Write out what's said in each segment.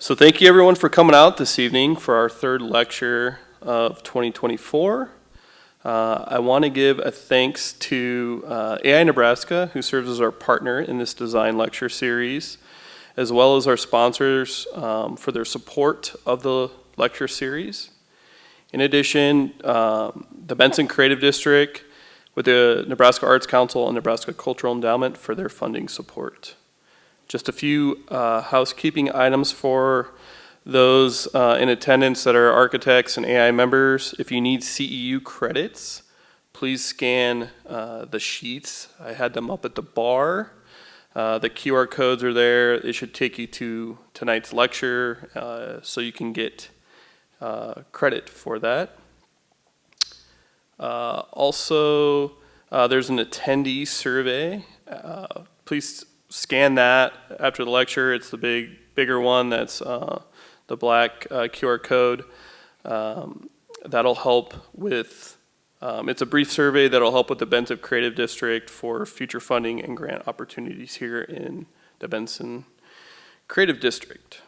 So thank you everyone for coming out this evening for our third lecture of 2024. I want to give a thanks to AI Nebraska, who serves as our partner in this design lecture series, as well as our sponsors for their support of the lecture series. In addition, the Benson Creative District with the Nebraska Arts Council and Nebraska Cultural Endowment for their funding support. Just a few housekeeping items for those in attendance that are architects and AI members. If you need CEU credits, please scan the sheets. I had them up at the bar. The QR codes are there. It should take you to tonight's lecture so you can get credit for that. Also, there's an attendee survey. Please scan that after the lecture. It's the bigger one that's the black QR code. That'll help with, it's a brief survey that'll help with the Benson Creative District for future funding and grant opportunities here in the Benson Creative District.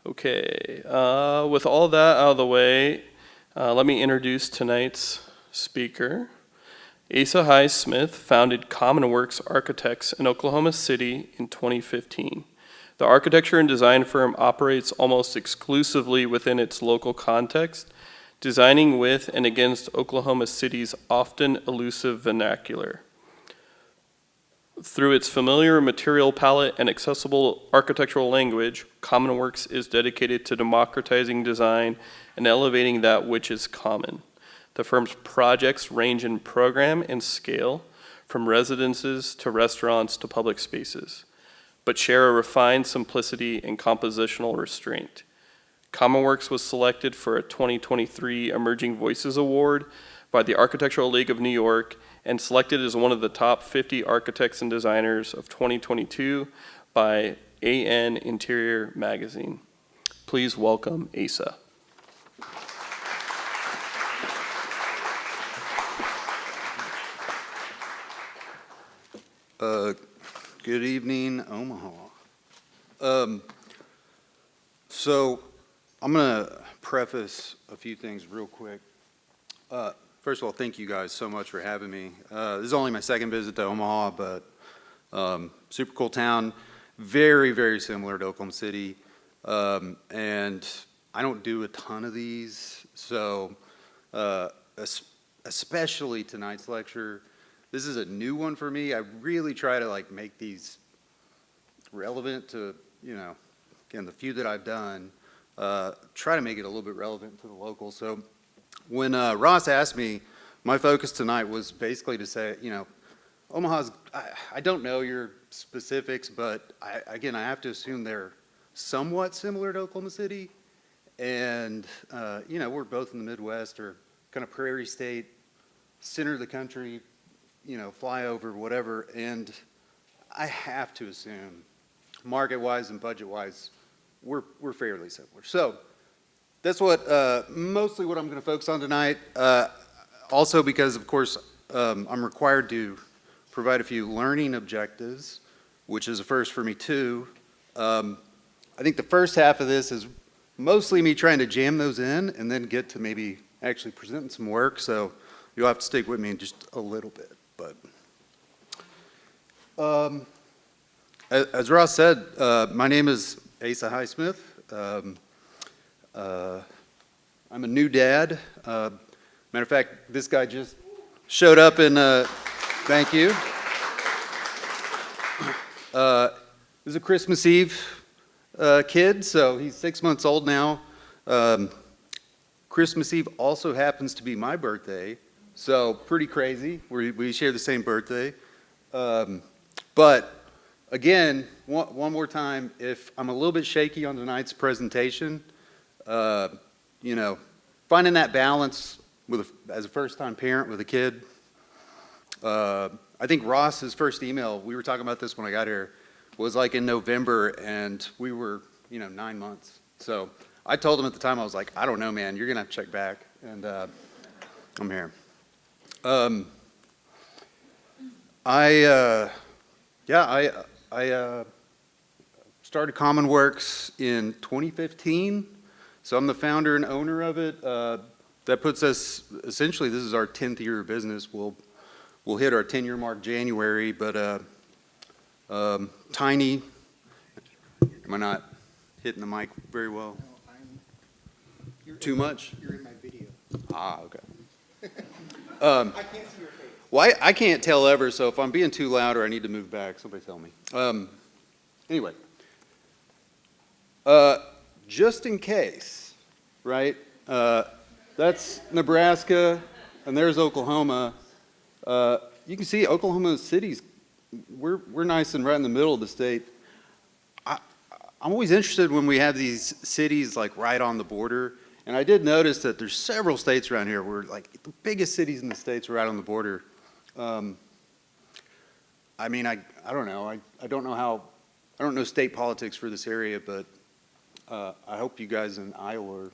Okay, with all that out of the way, let me introduce tonight's speaker. Asa Highsmith founded Commonworks Architects in Oklahoma City in 2015. The architecture and design firm operates almost exclusively within its local context, designing with and against Oklahoma City's often elusive vernacular. Through its familiar material palette and accessible architectural language, Commonworks is dedicated to democratizing design and elevating that which is common. The firm's projects range in program and scale, from residences to restaurants to public spaces, but share a refined simplicity and compositional restraint. Commonworks was selected for a 2023 Emerging Voices Award by the Architectural League of New York and selected as one of the top 50 architects and designers of 2022 by AN Interior Magazine. Please welcome Asa. Good evening, Omaha. So I'm going to preface a few things real quick. First of all, thank you guys so much for having me. This is only my second visit to Omaha, but super cool town, very, very similar to Oklahoma City. And I don't do a ton of these, so especially tonight's lecture. This is a new one for me. I really try to make these relevant to, again, the few that I've done, try to make it a little bit relevant to the locals. So when Ross asked me, my focus tonight was basically to say, Omaha's, I don't know your specifics, but I have to assume they're somewhat similar to Oklahoma City. And, we're both in the Midwest or kind of prairie state, center of the country, flyover, whatever, and I have to assume, market-wise and budget-wise, we're fairly similar. So that's mostly what I'm going to focus on tonight. Also because, of course, I'm required to provide a few learning objectives, which is a first for me too. I think the first half of this is mostly me trying to jam those in and then get to maybe actually presenting some work, so you'll have to stick with me just a little bit. But as Ross said, my name is Asa Highsmith. I'm a new dad. Matter of fact, this guy just showed up and thank you. This is a Christmas Eve kid, so he's 6 months old now. Christmas Eve also happens to be my birthday. So pretty crazy. We share the same birthday. But again, one more time, if I'm a little bit shaky on tonight's presentation, finding that balance as a first-time parent with a kid. I think Ross's first email, we were talking about this when I got here, was in November, and we were 9 months. So I told him at the time, I was like, I don't know, man, you're gonna have to check back, and I'm here. I started Commonworks in 2015, so I'm the founder and owner of it. That puts us, essentially, this is our 10th year of business. We'll hit our 10-year mark January, but tiny. Am I not hitting the mic very well? Too much? You're in my video. Ah, okay. I can't see your face. Well, I can't tell ever, so if I'm being too loud or I need to move back, somebody tell me. Anyway, just in case, right? That's Nebraska, and there's Oklahoma. You can see Oklahoma City's, we're nice and right in the middle of the state. I'm always interested when we have these cities like right on the border. And I did notice that there's several states around here where like the biggest cities in the states are right on the border. I mean, I don't know. I don't know state politics for this area, but I hope you guys in Iowa are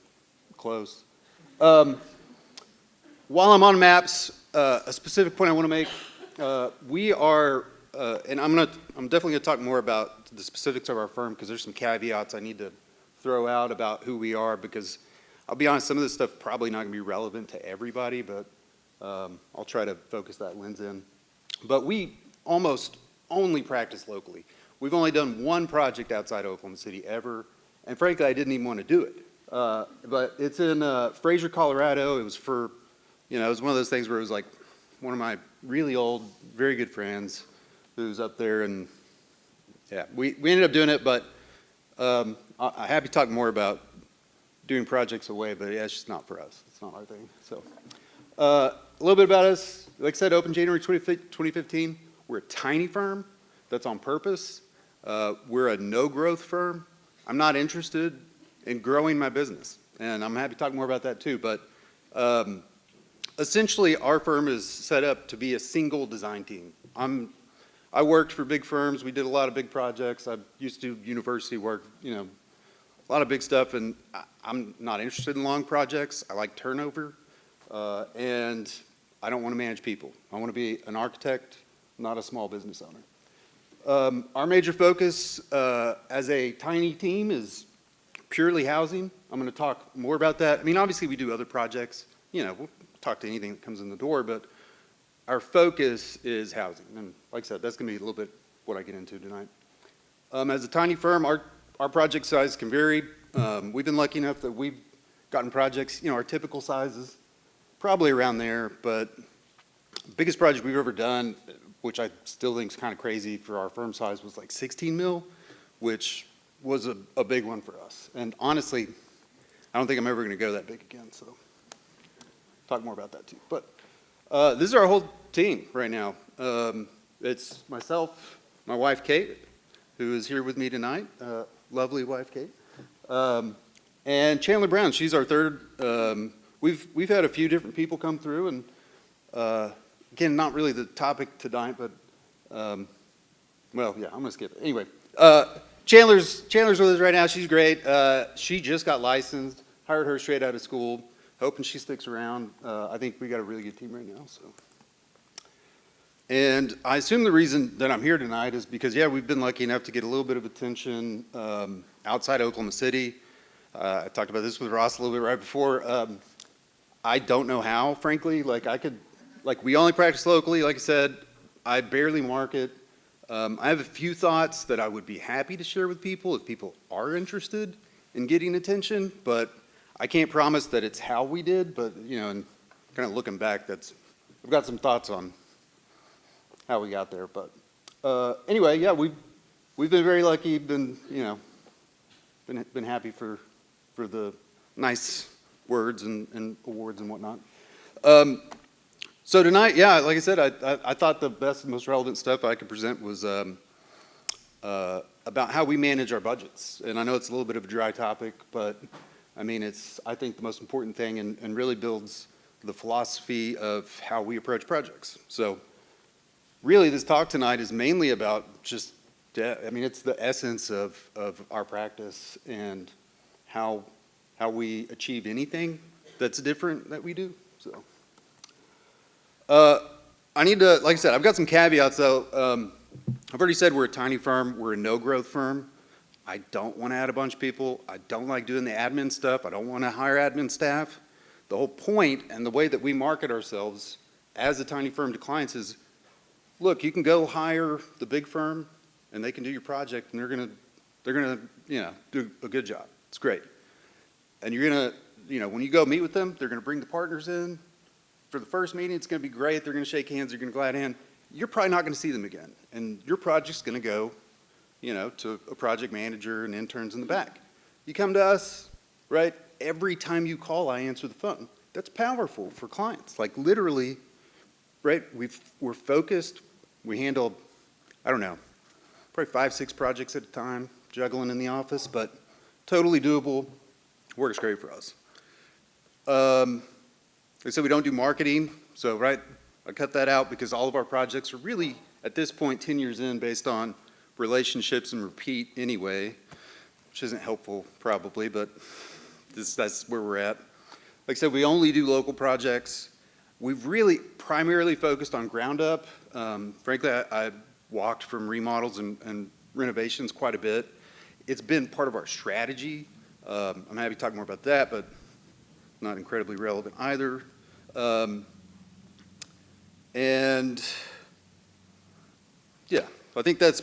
close. While I'm on maps, a specific point I want to make, we are, and I'm definitely going to talk more about the specifics of our firm because there's some caveats I need to throw out about who we are because I'll be honest, some of this stuff probably not going to be relevant to everybody, but I'll try to focus that lens in. But we almost only practice locally. We've only done one project outside Oklahoma City ever, and frankly, I didn't even want to do it. But it's in Fraser, Colorado. It was for, it was one of those things where it was like one of my really old, very good friends who's up there, and yeah, we ended up doing it, but I'm happy to talk more about doing projects away, but yeah, it's just not for us. It's not our thing. So a little bit about us. Like I said, opened January 2015. We're a tiny firm. That's on purpose. We're a no-growth firm. I'm not interested in growing my business, and I'm happy to talk more about that too, but essentially our firm is set up to be a single design team. I worked for big firms. We did a lot of big projects. I used to do university work, a lot of big stuff, and I'm not interested in long projects. I like turnover, and I don't want to manage people. I want to be an architect, not a small business owner. Our major focus as a tiny team is purely housing. I'm going to talk more about that. I mean, obviously we do other projects. We'll talk to anything that comes in the door, but our focus is housing. And like I said, that's going to be a little bit what I get into tonight. As a tiny firm, our project size can vary. We've been lucky enough that we've gotten projects, our typical sizes, probably around there, but the biggest project we've ever done, which I still think is kind of crazy for our firm size, was like 16 mil, which was a big one for us. And honestly, I don't think I'm ever going to go that big again, so talk more about that too. But this is our whole team right now. It's myself, my wife Kate, who is here with me tonight, lovely wife Kate, and Chandler Brown. She's our third. We've had a few different people come through, and again, not really the topic tonight, but well, yeah, I'm gonna skip it anyway. Chandler's with us right now. She's great. She just got licensed. Hired her straight out of school. Hoping she sticks around. I think we got a really good team right now. So, and I assume the reason that I'm here tonight is because we've been lucky enough to get a little bit of attention outside Oklahoma City. I talked about this with Ross a little bit right before. I don't know how, frankly. We only practice locally. Like I said, I barely market. I have a few thoughts that I would be happy to share with people if people are interested in getting attention, but I can't promise that it's how we did, but and kind of looking back, I've got some thoughts on how we got there. But anyway, we've been very lucky. Been happy for the nice words and awards and whatnot. So tonight, like I said, I thought the best and most relevant stuff I could present was about how we manage our budgets. And I know it's a little bit of a dry topic, but I mean, it's, I think, the most important thing and really builds the philosophy of how we approach projects. So really, this talk tonight is mainly about just, it's the essence of our practice and how we achieve anything that's different that we do. So I need to, like I said, I've got some caveats though. I've already said we're a tiny firm. We're a no-growth firm. I don't want to add a bunch of people. I don't like doing the admin stuff. I don't want to hire admin staff. The whole point and the way that we market ourselves as a tiny firm to clients is, look, you can go hire the big firm and they can do your project and they're gonna, do a good job. It's great. And you're gonna, when you go meet with them, they're gonna bring the partners in. For the first meeting, it's gonna be great. They're gonna shake hands. They're gonna glad hand. You're probably not gonna see them again. And your project's gonna go, to a project manager and interns in the back. You come to us, right? Every time you call, I answer the phone. That's powerful for clients. Like literally, right? We're focused. We handle, I don't know, probably 5, 6 projects at a time, juggling in the office, but totally doable. Works great for us. Like I said, we don't do marketing. So, right, I cut that out because all of our projects are really, at this point, 10 years in, based on relationships and repeat anyway, which isn't helpful probably, but that's where we're at. Like I said, we only do local projects. We've really primarily focused on ground up. Frankly, I walked from remodels and renovations quite a bit. It's been part of our strategy. I'm happy to talk more about that, but not incredibly relevant either. And yeah, I think that's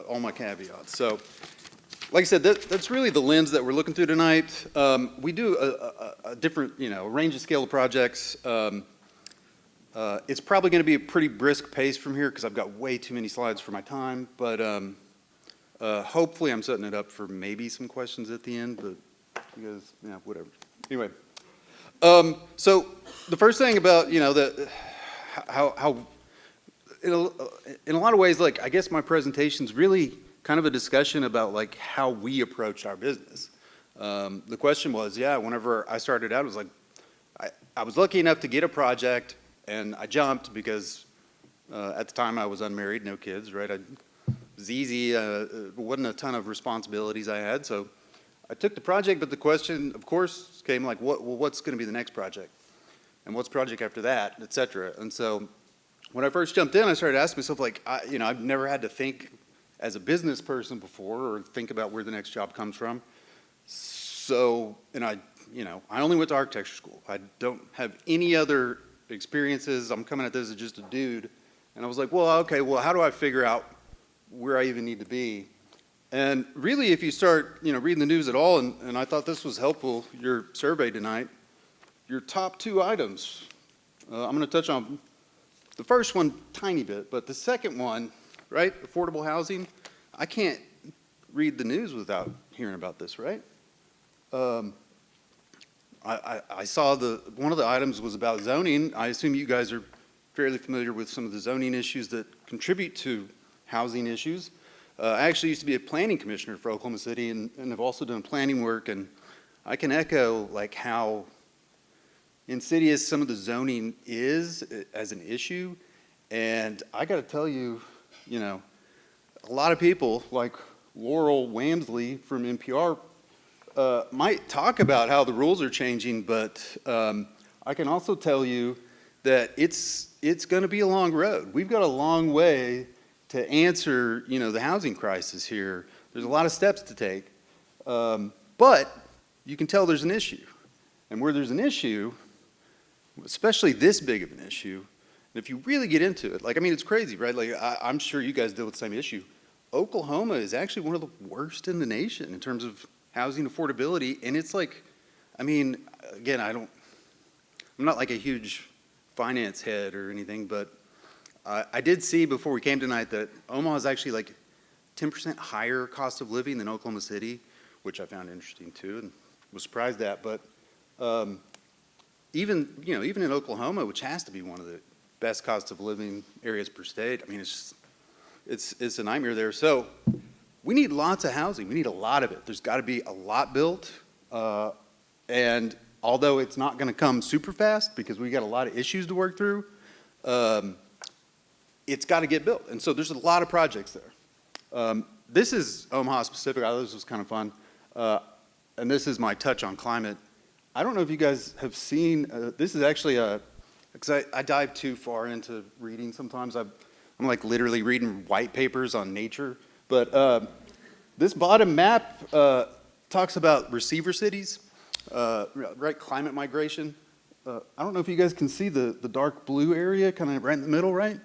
all my caveats. So, like I said, that's really the lens that we're looking through tonight. We do a different, a range of scale of projects. It's probably going to be a pretty brisk pace from here because I've got way too many slides for my time. But hopefully, I'm setting it up for maybe some questions at the end. But you guys, whatever. Anyway, so the first thing about how in a lot of ways, like I guess my presentation's really kind of a discussion about like how we approach our business. The question was, whenever I started out, it was like I was lucky enough to get a project, and I jumped because at the time I was unmarried, no kids, right? It was easy, wasn't a ton of responsibilities I had, so I took the project. But the question, of course, came like, what's going to be the next project, and what's project after that, et cetera. And so when I first jumped in, I started asking myself, like, I've never had to think as a business person before or think about where the next job comes from. So, and I only went to architecture school. I don't have any other experiences. I'm coming at this as just a dude. And I was like, well, how do I figure out where I even need to be? And really, if you start, reading the news at all, and I thought this was helpful, your survey tonight, your top 2 items, I'm going to touch on the first one tiny bit, but the second one, right, affordable housing, I can't read the news without hearing about this, right? I saw one of the items was about zoning. I assume you guys are fairly familiar with some of the zoning issues that contribute to housing issues. I actually used to be a planning commissioner for Oklahoma City and have also done planning work, and I can echo like how insidious some of the zoning is as an issue. And I got to tell you, a lot of people like Laurel Wamsley from NPR might talk about how the rules are changing, but I can also tell you that it's going to be a long road. We've got a long way to answer, the housing crisis here. There's a lot of steps to take, but you can tell there's an issue. And where there's an issue, especially this big of an issue, and if you really get into it, it's crazy, right? Like, I'm sure you guys deal with the same issue. Oklahoma is actually one of the worst in the nation in terms of housing affordability. And it's like, again, I'm not like a huge finance head or anything, but I did see before we came tonight that Omaha is actually like 10% higher cost of living than Oklahoma City, which I found interesting too, and was surprised at. But even in Oklahoma, which has to be one of the best cost of living areas per state, it's a nightmare there. So we need lots of housing. We need a lot of it. There's got to be a lot built. And although it's not going to come super fast because we got a lot of issues to work through, it's got to get built. And so there's a lot of projects there. This is Omaha specific. I thought this was kind of fun. And this is my touch on climate. I don't know if you guys have seen, this is actually because I dive too far into reading sometimes. I'm like literally reading white papers on nature. But This bottom map talks about receiver cities, right? Climate migration. I don't know if you guys can see the dark blue area, kind of right in the middle, right?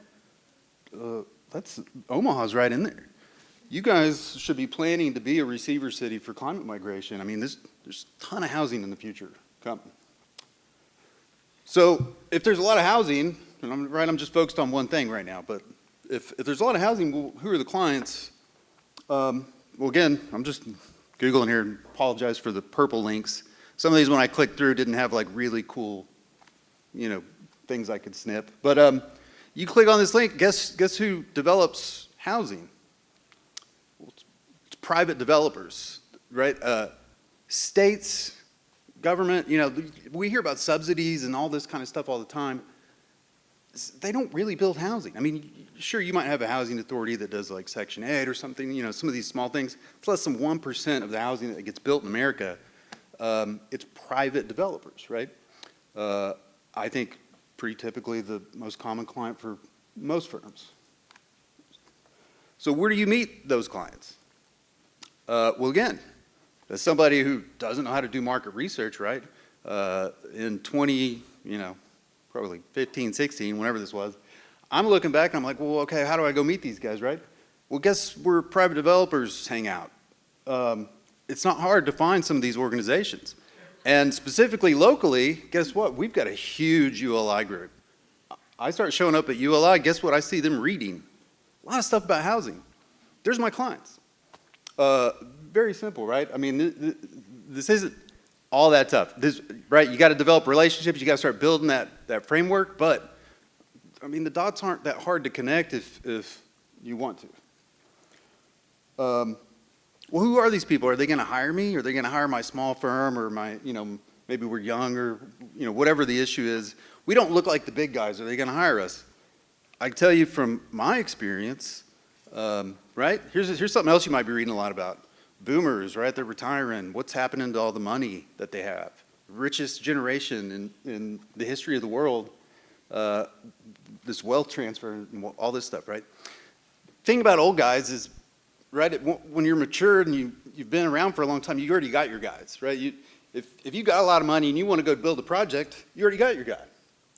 That's Omaha's right in there. You guys should be planning to be a receiver city for climate migration. I mean, there's a ton of housing in the future coming. So if there's a lot of housing, and I'm just focused on one thing right now, but if there's a lot of housing, well, who are the clients? Well, again, I'm just Googling here and apologize for the purple links. Some of these, when I clicked through, didn't have like really cool, things I could snip. But you click on this link, guess who develops housing? Well, it's private developers, right? States, government, we hear about subsidies and all this kind of stuff all the time. They don't really build housing. I mean, sure, you might have a housing authority that does like Section 8 or something, some of these small things. It's less than 1% of the housing that gets built in America. It's private developers, right? I think pretty typically the most common client for most firms. So where do you meet those clients? Well, again, as somebody who doesn't know how to do market research, right? In probably 15, 16, whenever this was, I'm looking back and I'm like, well, okay, how do I go meet these guys, right? Well, guess where private developers hang out? It's not hard to find some of these organizations. And specifically locally, guess what? We've got a huge ULI group. I start showing up at ULI, guess what? I see them reading. A lot of stuff about housing. There's my clients. Very simple, right? I mean, this isn't all that tough. Right? You got to develop relationships. You got to start building that framework. But I mean, the dots aren't that hard to connect if you want to. Well, who are these people? Are they going to hire me? Are they going to hire my small firm or my, maybe we're young or, whatever the issue is. We don't look like the big guys. Are they going to hire us? I can tell you from my experience, right? Here's something else you might be reading a lot about. Boomers, right? They're retiring. What's happening to all the money that they have? Richest generation in the history of the world. This wealth transfer and all this stuff, right? Thing about old guys is, right, when you're mature and you've been around for a long time, you already got your guys, right? If you got a lot of money and you want to go build a project, you already got your guy.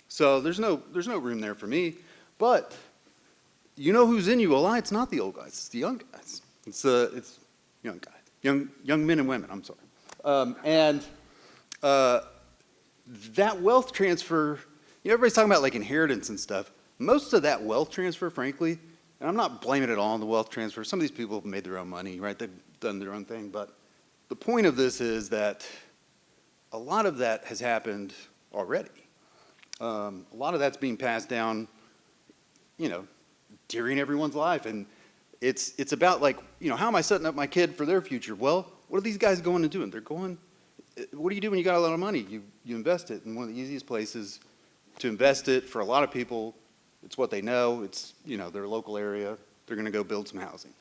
So there's no room there for me. But you know who's in ULI? It's not the old guys. It's the young guys. It's young guys, young men and women. I'm sorry. That wealth transfer, everybody's talking about like inheritance and stuff. Most of that wealth transfer, frankly, and I'm not blaming it all on the wealth transfer. Some of these people have made their own money, right? They've done their own thing. But the point of this is that a lot of that has happened already. A lot of that's being passed down, during everyone's life. And it's about like, how am I setting up my kid for their future? Well, what are these guys going to do? And what do you do when you got a lot of money? You invest it. And one of the easiest places to invest it for a lot of people, it's what they know. It's, their local area. They're going to go build some housing.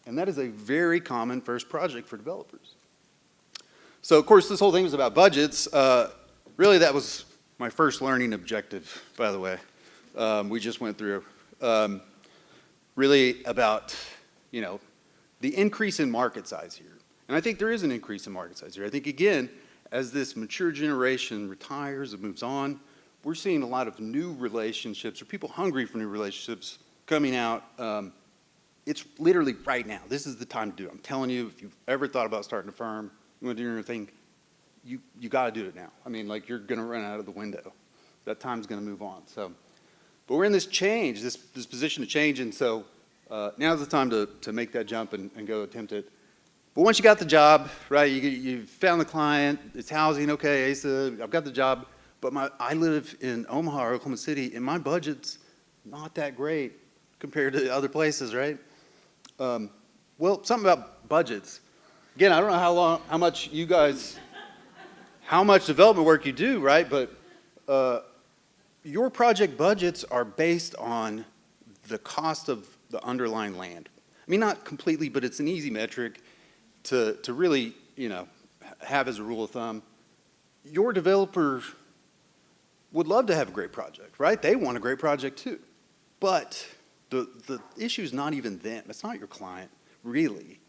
And that is a very common first project for developers. So, of course, this whole thing was about budgets. Really, that was my first learning objective, by the way. We just went through. Really about, the increase in market size here. And I think there is an increase in market size here. I think, again, as this mature generation retires and moves on, we're seeing a lot of new relationships or people hungry for new relationships coming out. It's literally right now. This is the time to do it. I'm telling you, if you've ever thought about starting a firm, you want to do your thing, you got to do it now. I mean, like you're going to run out of the window. That time's going to move on. So, but we're in this change, this position of change, and so now's the time to make that jump and go attempt it. But once you got the job, right, you found the client, it's housing, okay, Asa, I've got the job, but I live in Omaha or Oklahoma City, and my budget's not that great compared to other places, right? Well, something about budgets. Again, I don't know how much development work you do, right? But your project budgets are based on the cost of the underlying land. I mean, not completely, but it's an easy metric to really, have as a rule of thumb. Your developer would love to have a great project, right? They want a great project too. But the issue is not even them. It's not your client, really.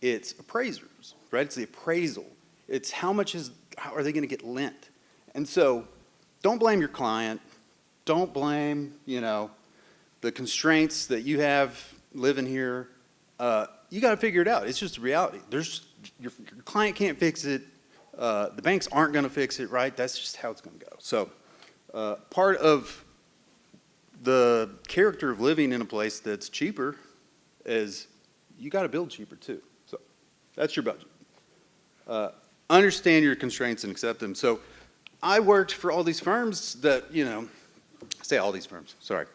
it's appraisers, right? It's the appraisal. It's how are they going to get lent? And so don't blame your client. Don't blame, the constraints that you have living here. You got to figure it out. It's just a reality. Your client can't fix it. The banks aren't going to fix it, right? That's just how it's going to go. So part of the character of living in a place that's cheaper is you got to build cheaper too. So that's your budget. Understand your constraints and accept them. So I worked for all these firms that, I say all these firms, sorry.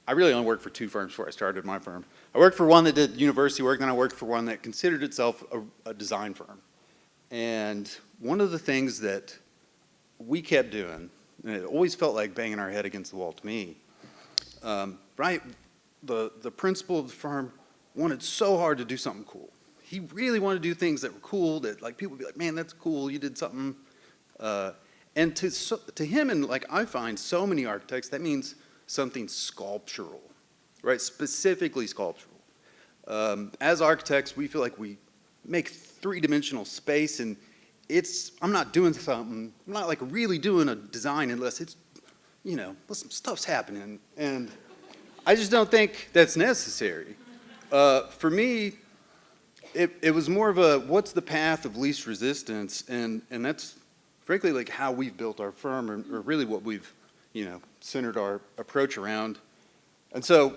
I really only worked for 2 firms before I started my firm. I worked for one that did university work, then I worked for one that considered itself a design firm. And one of the things that we kept doing, and it always felt like banging our head against the wall to me, right? The principal of the firm wanted so hard to do something cool. He really wanted to do things that were cool, that like people would be like, man, that's cool, you did something. And to him, and like I find so many architects, that means something sculptural, right? Specifically sculptural. As architects, we feel like we make 3-dimensional space, and I'm not doing something, I'm not like really doing a design unless it's, some stuff's happening. And I just don't think that's necessary. For me, it was more of a, what's the path of least resistance? And that's frankly like how we've built our firm, or really what we've, centered our approach around. And so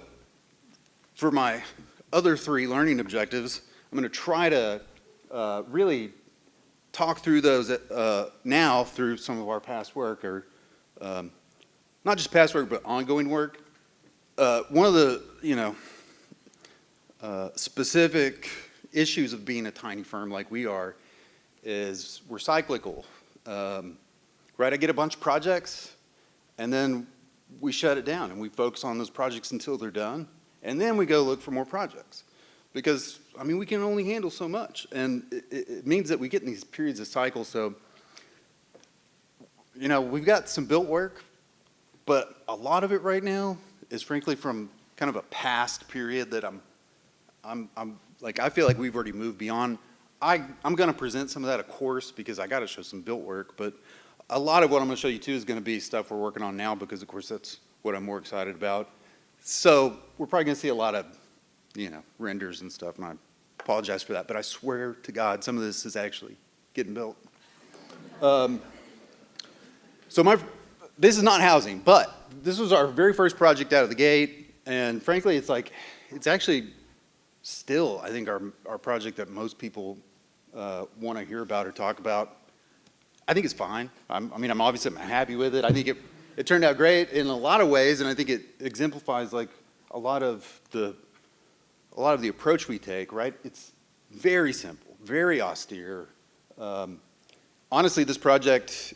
for my other 3 learning objectives, I'm going to try to really talk through those now through some of our past work, or not just past work, but ongoing work. One of the, specific issues of being a tiny firm like we are is we're cyclical. Right, I get a bunch of projects, and then we shut it down, and we focus on those projects until they're done, and then we go look for more projects. Because, we can only handle so much, and it means that we get in these periods of cycle. So, we've got some built work, but a lot of it right now is frankly from kind of a past period that I feel like we've already moved beyond. I'm going to present some of that, of course, because I got to show some built work, but a lot of what I'm going to show you too is going to be stuff we're working on now, because of course that's what I'm more excited about. So we're probably going to see a lot of, renders and stuff, and I apologize for that, but I swear to God, some of this is actually getting built. So this is not housing, but this was our very first project out of the gate, and frankly, it's actually still, I think, our project that most people want to hear about or talk about. I think it's fine. I'm obviously happy with it. I think it turned out great in a lot of ways, and I think it exemplifies like a lot of the approach we take, right? It's very simple, very austere. Honestly, this project,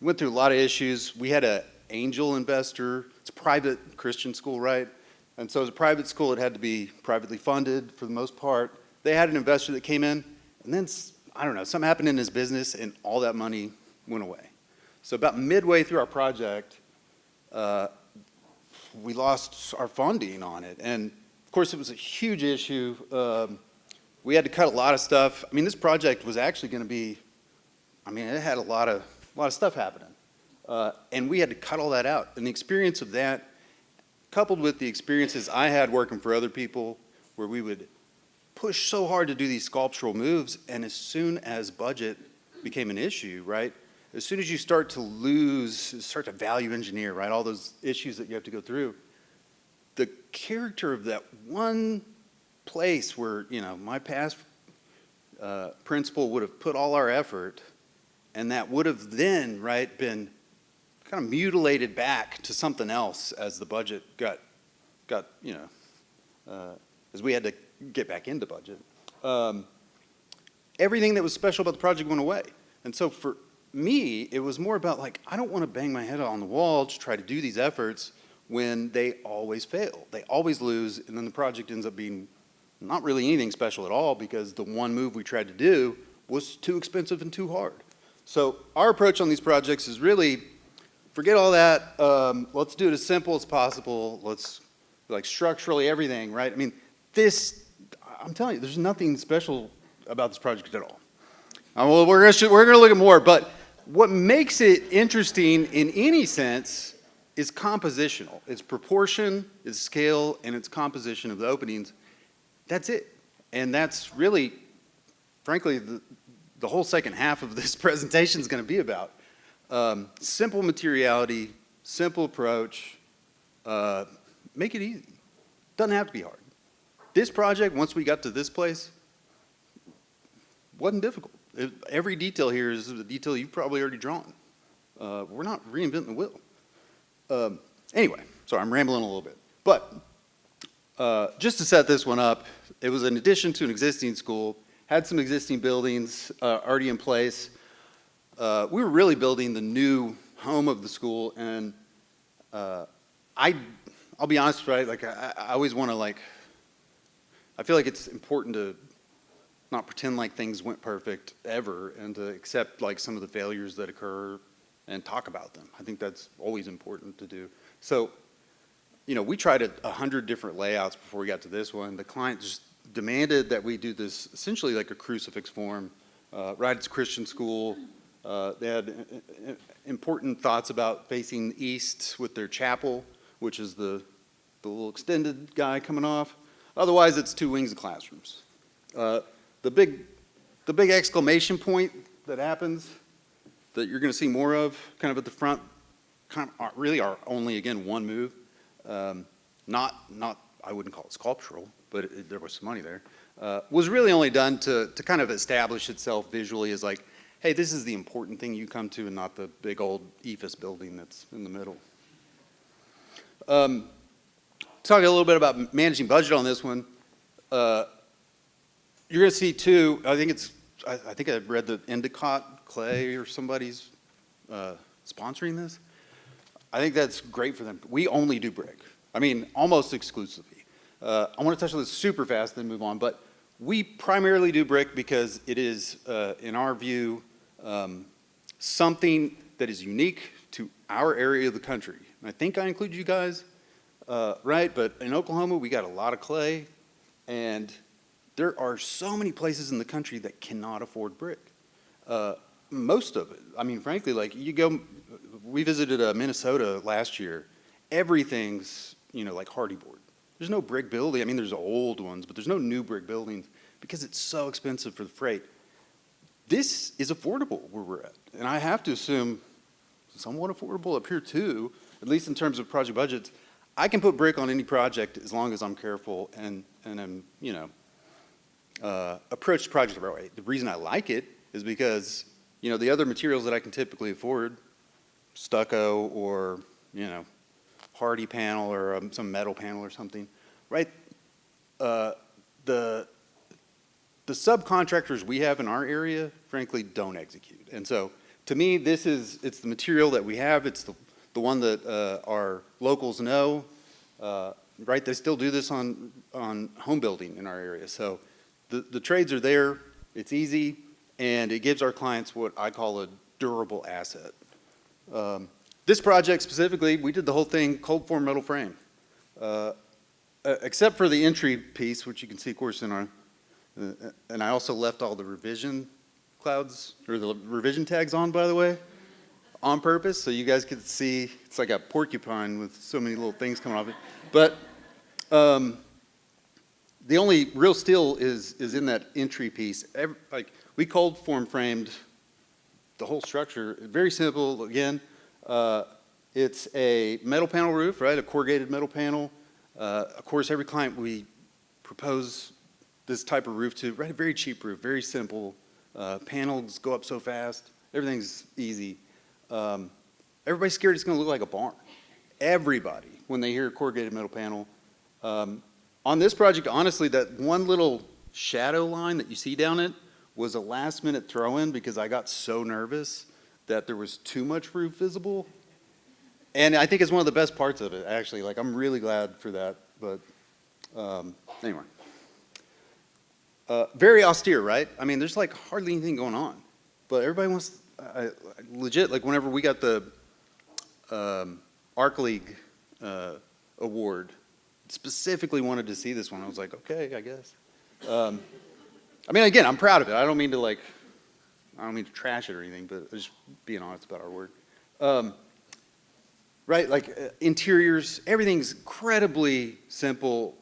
went through a lot of issues. We had an angel investor. It's a private Christian school, right? And so as a private school, it had to be privately funded for the most part. They had an investor that came in, and then, I don't know, something happened in his business, and all that money went away. So about midway through our project, we lost our funding on it. And of course, it was a huge issue. We had to cut a lot of stuff. This project was actually going to be, it had a lot of stuff happening. And we had to cut all that out. And the experience of that, coupled with the experiences I had working for other people, where we would push so hard to do these sculptural moves, and as soon as budget became an issue, right? As soon as you start to value engineer, right? All those issues that you have to go through, the character of that one place where, my past principal would have put all our effort, and that would have then, right, been kind of mutilated back to something else as the budget got as we had to get back into budget. Everything that was special about the project went away. And so for me, it was more about I don't want to bang my head on the wall to try to do these efforts when they always fail. They always lose, and then the project ends up being not really anything special at all, because the one move we tried to do was too expensive and too hard. So our approach on these projects is really, forget all that. Let's do it as simple as possible. Let's, structurally everything, right? I'm telling you, there's nothing special about this project at all. Well, we're gonna look at more, but what makes it interesting in any sense is compositional. It's proportion, it's scale, and it's composition of the openings. That's it. And that's really, frankly, the whole second half of this presentation is going to be about. Simple materiality, simple approach, make it easy. Doesn't have to be hard. This project, once we got to this place, wasn't difficult. Every detail here is a detail you've probably already drawn. We're not reinventing the wheel. Anyway, sorry, I'm rambling a little bit. But just to set this one up, it was an addition to an existing school, had some existing buildings already in place. We were really building the new home of the school, and I'll be honest, right? Like I always want to I feel like it's important to not pretend like things went perfect ever, and to accept like some of the failures that occur and talk about them. I think that's always important to do. So, we tried 100 different layouts before we got to this one. The client just demanded that we do this essentially like a crucifix form. Right, it's a Christian school. They had important thoughts about facing east with their chapel, which is the little extended guy coming off. Otherwise, it's 2 wings of classrooms. The big exclamation point that happens, that you're going to see more of, kind of at the front, really are only, again, one move. Not I wouldn't call it sculptural, but there was some money there. Was really only done to kind of establish itself visually as like, hey, this is the important thing you come to, and not the big old EFIS building that's in the middle. Talk a little bit about managing budget on this one. You're going to see too. I think I read that Endicott Clay or somebody's sponsoring this. I think that's great for them. We only do brick. I mean, almost exclusively. I want to touch on this super fast, then move on. But we primarily do brick because it is, in our view, something that is unique to our area of the country. And I think I include you guys, right? But in Oklahoma, we got a lot of clay, and there are so many places in the country that cannot afford brick. Most of it. I mean, frankly, like we visited Minnesota last year. Everything's, like hardy board. There's no brick building. I mean, there's old ones, but there's no new brick buildings because it's so expensive for the freight. This is affordable where we're at. And I have to assume somewhat affordable up here too, at least in terms of project budgets. I can put brick on any project as long as I'm careful and I'm, approach the project the right way. The reason I like it is because, the other materials that I can typically afford, stucco or, hardy panel or some metal panel or something, right? The subcontractors we have in our area, frankly, don't execute. And so, to me, it's the material that we have. It's the one that our locals know, right? They still do this on home building in our area. So the trades are there, it's easy, and it gives our clients what I call a durable asset. This project specifically, we did the whole thing cold form metal frame. Except for the entry piece, which you can see, of course, in our, and I also left all the revision clouds, or the revision tags on, by the way, on purpose, so you guys could see, it's like a porcupine with so many little things coming off it. But the only real steel is in that entry piece. We cold form framed the whole structure. Very simple, again. It's a metal panel roof, right? A corrugated metal panel. Of course, every client we propose this type of roof to, right? A very cheap roof, very simple. Panels go up so fast. Everything's easy. Everybody's scared it's going to look like a barn. Everybody, when they hear a corrugated metal panel. On this project, honestly, that one little shadow line that you see down it was a last-minute throw-in because I got so nervous that there was too much roof visible. And I think it's one of the best parts of it, actually. Like, I'm really glad for that. But anyway. Very austere, right? I mean, there's like hardly anything going on. But everybody wants, legit, like whenever we got the Arc League award, specifically wanted to see this one. I was like, okay, I guess. I mean, again, I'm proud of it. I don't mean to trash it or anything, but just being honest about our work. Right, like interiors, everything's incredibly simple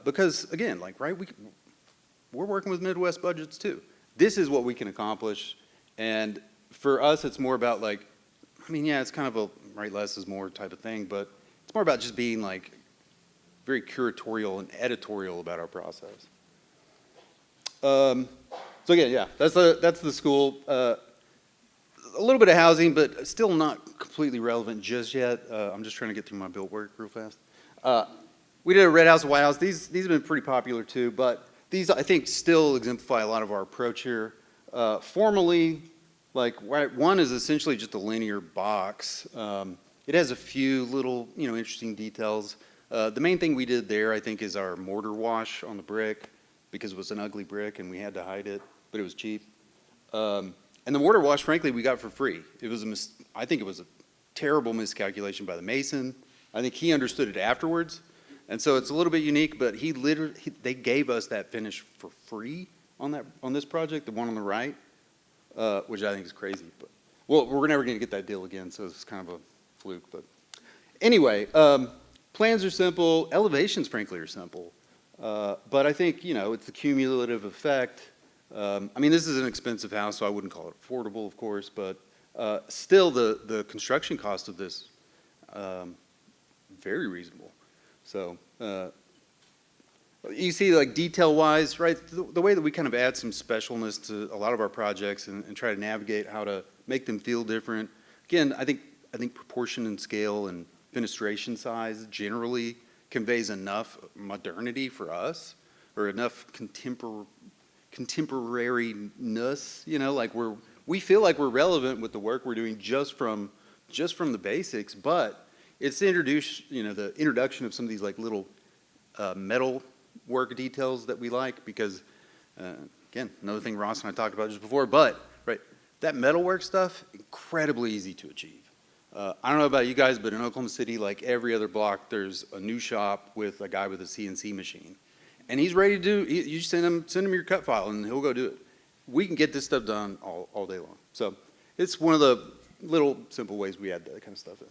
because, again, like, right, we're working with Midwest budgets too. This is what we can accomplish, and for us, it's more about like, I mean, yeah, it's kind of a right less is more type of thing, but it's more about just being like very curatorial and editorial about our process. So again, yeah, that's the school. A little bit of housing, but still not completely relevant just yet. I'm just trying to get through my built work real fast. We did a red house, a white house. These have been pretty popular too, but these I think still exemplify a lot of our approach here. Formally, like one is essentially just a linear box. It has a few little, interesting details. The main thing we did there, I think, is our mortar wash on the brick because it was an ugly brick and we had to hide it, but it was cheap. And the mortar wash, frankly, we got for free. It was I think it was a terrible miscalculation by the mason. I think he understood it afterwards. And so it's a little bit unique, but they gave us that finish for free on this project, the one on the right, which I think is crazy. But well, we're never going to get that deal again, so it's kind of a fluke. But anyway, plans are simple. Elevations, frankly, are simple. But I think, it's the cumulative effect. I mean, this is an expensive house, so I wouldn't call it affordable, of course, but still the construction cost of this, very reasonable. So you see, like, detail-wise, right, the way that we kind of add some specialness to a lot of our projects and try to navigate how to make them feel different. Again, I think proportion and scale and fenestration size generally conveys enough modernity for us, or enough contemporariness, like we feel like we're relevant with the work we're doing just from the basics, but it's the introduction of some of these like little metal work details that we like because, again, another thing Ross and I talked about just before, but right, that metalwork stuff, incredibly easy to achieve. I don't know about you guys, but in Oklahoma City, like every other block, there's a new shop with a guy with a CNC machine. And he's ready to do, you send him your cut file and he'll go do it. We can get this stuff done all day long. So it's one of the little simple ways we add that kind of stuff in.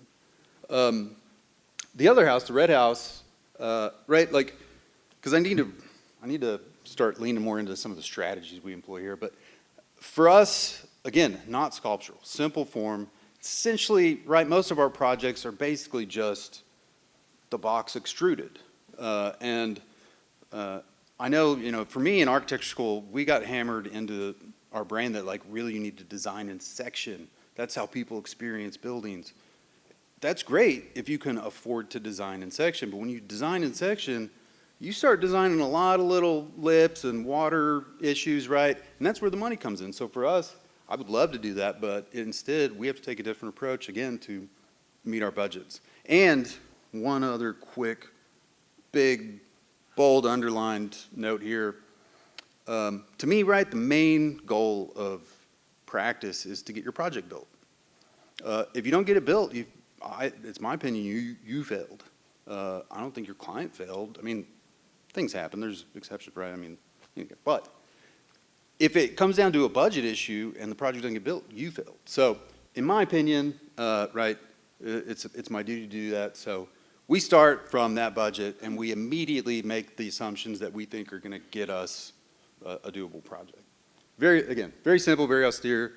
The other house, the red house, right, like, because I need to start leaning more into some of the strategies we employ here. But for us, again, not sculptural, simple form. Essentially, right, most of our projects are basically just the box extruded. I know, for me in architecture school, we got hammered into our brain that like really you need to design in section. That's how people experience buildings. That's great if you can afford to design in section, but when you design in section, you start designing a lot of little lips and water issues, right? And that's where the money comes in. So for us, I would love to do that, but instead we have to take a different approach again to meet our budgets. And one other quick, big, bold, underlined note here. To me, right, the main goal of practice is to get your project built. If you don't get it built, it's my opinion, you failed. I don't think your client failed. I mean, things happen. There's exceptions, right? I mean, but if it comes down to a budget issue and the project doesn't get built, you failed. So, in my opinion, right, it's my duty to do that. So, we start from that budget and we immediately make the assumptions that we think are going to get us a doable project. Very simple, very austere,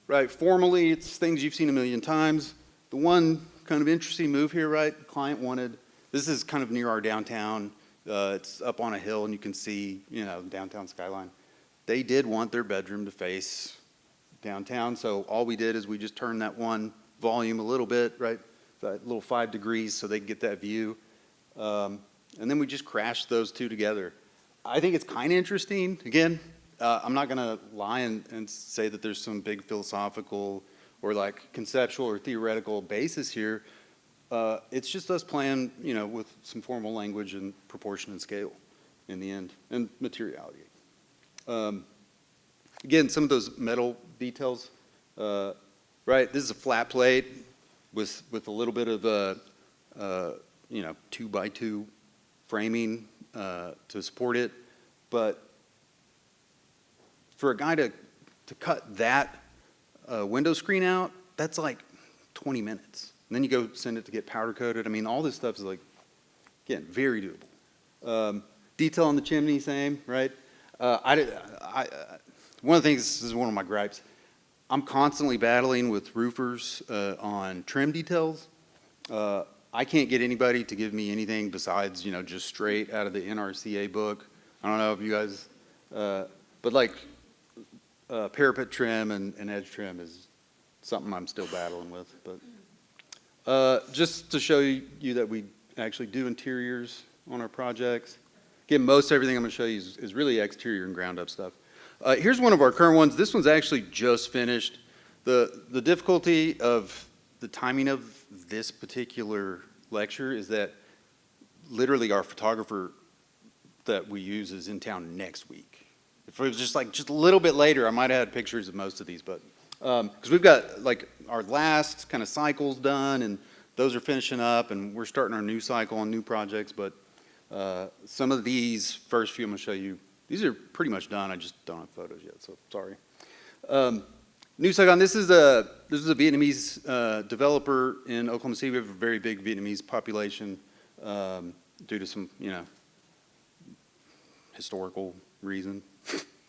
right? Formally, it's things you've seen a million times. The one kind of interesting move here, right? The client wanted, this is kind of near our downtown. It's up on a hill and you can see, downtown skyline. They did want their bedroom to face downtown, so all we did is we just turned that one volume a little bit, right? That little 5 degrees so they can get that view. And then we just crashed those two together. I think it's kind of interesting. Again, I'm not going to lie and say that there's some big philosophical or like conceptual or theoretical basis here. It's just us playing, with some formal language and proportion and scale in the end, and materiality. Again, some of those metal details, right? This is a flat plate with a little bit of 2x2 framing to support it. But for a guy to cut that window screen out, that's like 20 minutes. And then you go send it to get powder coated. I mean, all this stuff is like, again, very doable. Detail on the chimney, same, right? One of the things, this is one of my gripes, I'm constantly battling with roofers on trim details. I can't get anybody to give me anything besides, just straight out of the NRCA book. I don't know if you guys, but like parapet trim and edge trim is something I'm still battling with. But just to show you that we actually do interiors on our projects. Again, most everything I'm going to show you is really exterior and ground up stuff. Here's one of our current ones. This one's actually just finished. The difficulty of the timing of this particular lecture is that literally our photographer that we use is in town next week. If it was just a little bit later, I might have had pictures of most of these, but because we've got like our last kind of cycles done and those are finishing up and we're starting our new cycle on new projects, but some of these first few I'm going to show you, these are pretty much done. I just don't have photos yet, so sorry. New Saigon, this is a Vietnamese developer in Oklahoma City. We have a very big Vietnamese population due to some, historical reason.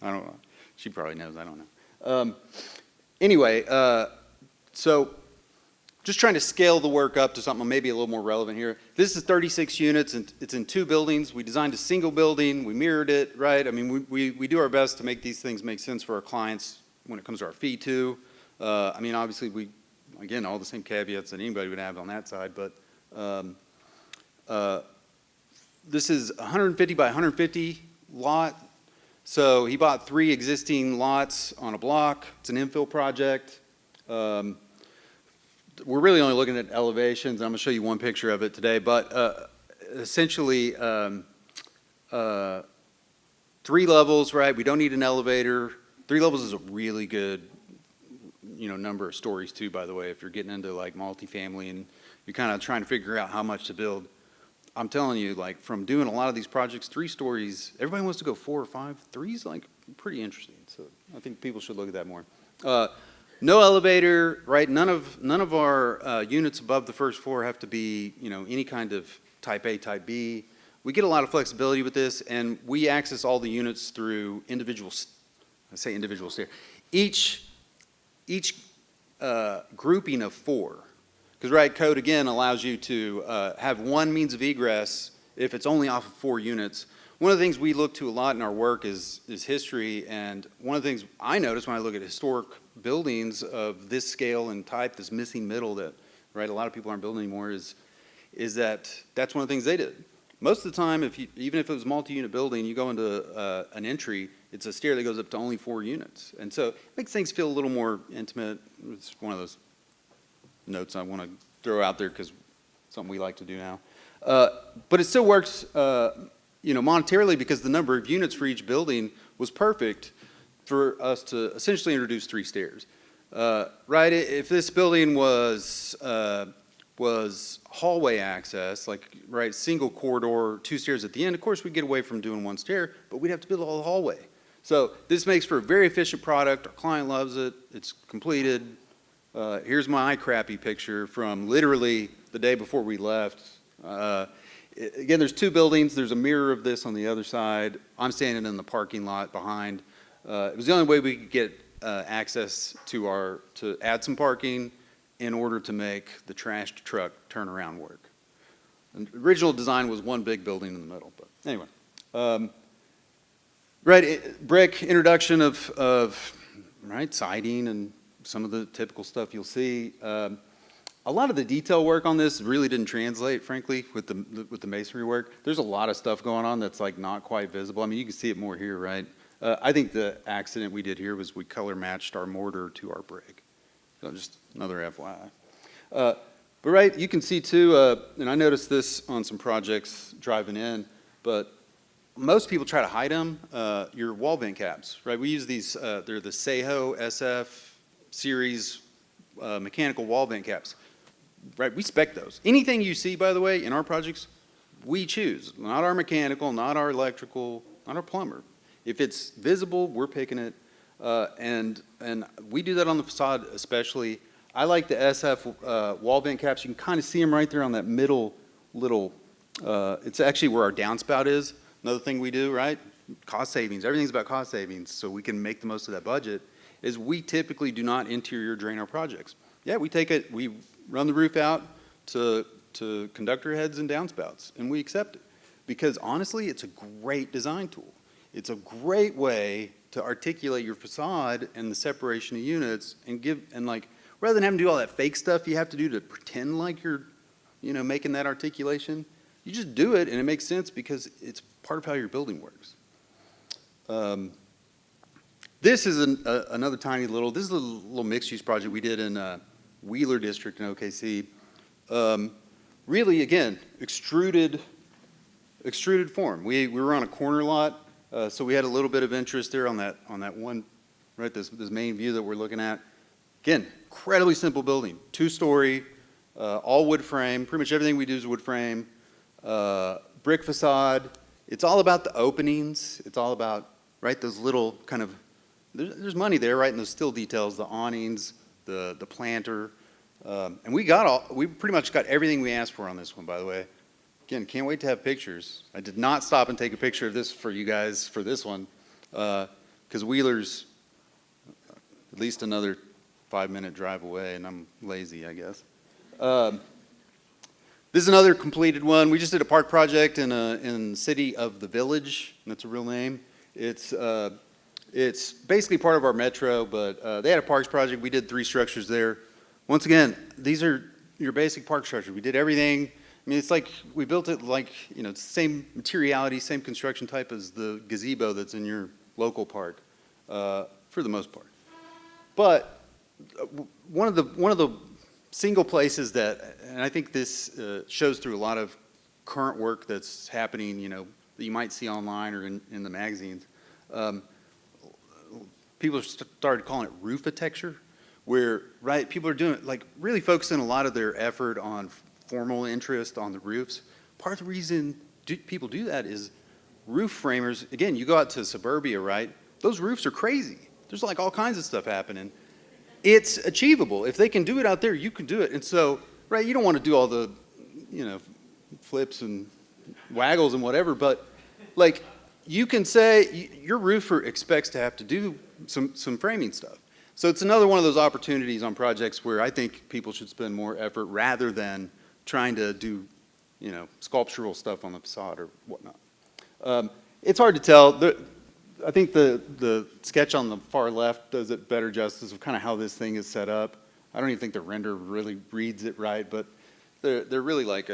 I don't know. She probably knows. I don't know. Anyway, so just trying to scale the work up to something maybe a little more relevant here. This is 36 units, and it's in 2 buildings. We designed a single building. We mirrored it, right? I mean, we do our best to make these things make sense for our clients when it comes to our fee, too. I mean, obviously, again, all the same caveats that anybody would have on that side, but this is 150 by 150 lot. So he bought 3 existing lots on a block. It's an infill project. We're really only looking at elevations. I'm going to show you one picture of it today, but essentially 3 levels, right? We don't need an elevator. 3 levels is a really good, number of stories too, by the way, if you're getting into like multifamily and you're kind of trying to figure out how much to build. I'm telling you, like from doing a lot of these projects, 3 stories, everybody wants to go 4 or 5. 3 is like pretty interesting. So I think people should look at that more. No elevator, right? None of our units above the first floor have to be, any kind of type A, type B. We get a lot of flexibility with this, and we access all the units through individual stairs. Each grouping of 4, because right, code again allows you to have one means of egress if it's only off of 4 units. One of the things we look to a lot in our work is history, and one of the things I notice when I look at historic buildings of this scale and type, this missing middle that, right, a lot of people aren't building anymore, is that's one of the things they did. Most of the time, even if it was a multi-unit building, you go into an entry, it's a stair that goes up to only 4 units. And so it makes things feel a little more intimate. It's one of those notes I want to throw out there because it's something we like to do now. But it still works, monetarily because the number of units for each building was perfect for us to essentially introduce 3 stairs. Right, if this building was hallway access, like, right, single corridor, 2 stairs at the end, of course we'd get away from doing 1 stair, but we'd have to build all the hallway. So this makes for a very efficient product. Our client loves it. It's completed. Here's my crappy picture from literally the day before we left. Again, there's 2 buildings. There's a mirror of this on the other side. I'm standing in the parking lot behind. It was the only way we could get access to add some parking in order to make the trash truck turnaround work. And the original design was one big building in the middle, but anyway. Brick introduction of right, siding and some of the typical stuff you'll see. A lot of the detail work on this really didn't translate, frankly, with the masonry work. There's a lot of stuff going on that's like not quite visible. I mean, you can see it more here, right? I think the accident we did here was we color matched our mortar to our brick. So just another FYI. But right, you can see too, and I noticed this on some projects driving in, but most people try to hide them, your wall vent caps, right? We use these, they're the Seho SF series mechanical wall vent caps. Right, we spec those. Anything you see, by the way, in our projects, we choose. Not our mechanical, not our electrical, not our plumber. If it's visible, we're picking it. And we do that on the facade especially. I like the SF wall vent caps. You can kind of see them right there on that middle little, it's actually where our downspout is. Another thing we do, right? Cost savings. Everything's about cost savings, so we can make the most of that budget, is we typically do not interior drain our projects. Yeah, we run the roof out to conductor heads and downspouts, and we accept it. Because honestly, it's a great design tool. It's a great way to articulate your facade and the separation of units and like, rather than having to do all that fake stuff you have to do to pretend like you're, making that articulation, you just do it and it makes sense because it's part of how your building works. This is another tiny little, this is a little mixed-use project we did in Wheeler District in OKC. Really, again, extruded form. We were on a corner lot, so we had a little bit of interest there on that one, right, this main view that we're looking at. Again, incredibly simple building, 2-story, all wood frame. Pretty much everything we do is wood frame, brick facade. It's all about the openings. It's all about, right, those little kind of, there's money there, right, in those still details, the awnings, the planter. And we pretty much got everything we asked for on this one, by the way. Again, can't wait to have pictures. I did not stop and take a picture of this for you guys for this one, because Wheeler's at least another 5-minute drive away, and I'm lazy, I guess. This is another completed one. We just did a park project in the city of the Village, and that's a real name. It's basically part of our metro, but they had a parks project. We did 3 structures there. Once again, these are your basic park structures. We did everything. I mean, it's like we built it like, it's the same materiality, same construction type as the gazebo that's in your local park, for the most part. But one of the single places that, and I think this shows through a lot of current work that's happening, that you might see online or in the magazines, people have started calling it roof-a-texture, where, right, people are doing, like, really focusing a lot of their effort on formal interest on the roofs. Part of the reason people do that is roof framers, again, you go out to suburbia, right? Those roofs are crazy. There's like all kinds of stuff happening. It's achievable. If they can do it out there, you can do it. And so, right, you don't want to do all the, flips and waggles and whatever, but like you can say your roofer expects to have to do some framing stuff. So it's another one of those opportunities on projects where I think people should spend more effort rather than trying to do, sculptural stuff on the facade or whatnot. It's hard to tell. I think the sketch on the far left does it better justice of kind of how this thing is set up. I don't even think the render really reads it right, but they're really like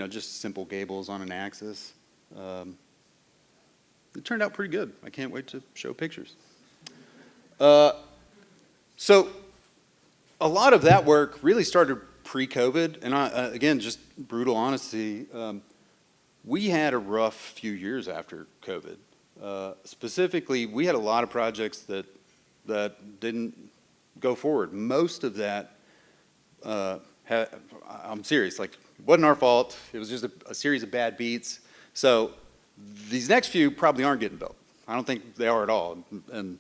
just simple gables on an axis. It turned out pretty good. I can't wait to show pictures. So a lot of that work really started pre-COVID, and again, just brutal honesty, we had a rough few years after COVID. Specifically, we had a lot of projects that didn't go forward. Most of that, I'm serious, like, it wasn't our fault. It was just a series of bad beats. So these next few probably aren't getting built. I don't think they are at all. And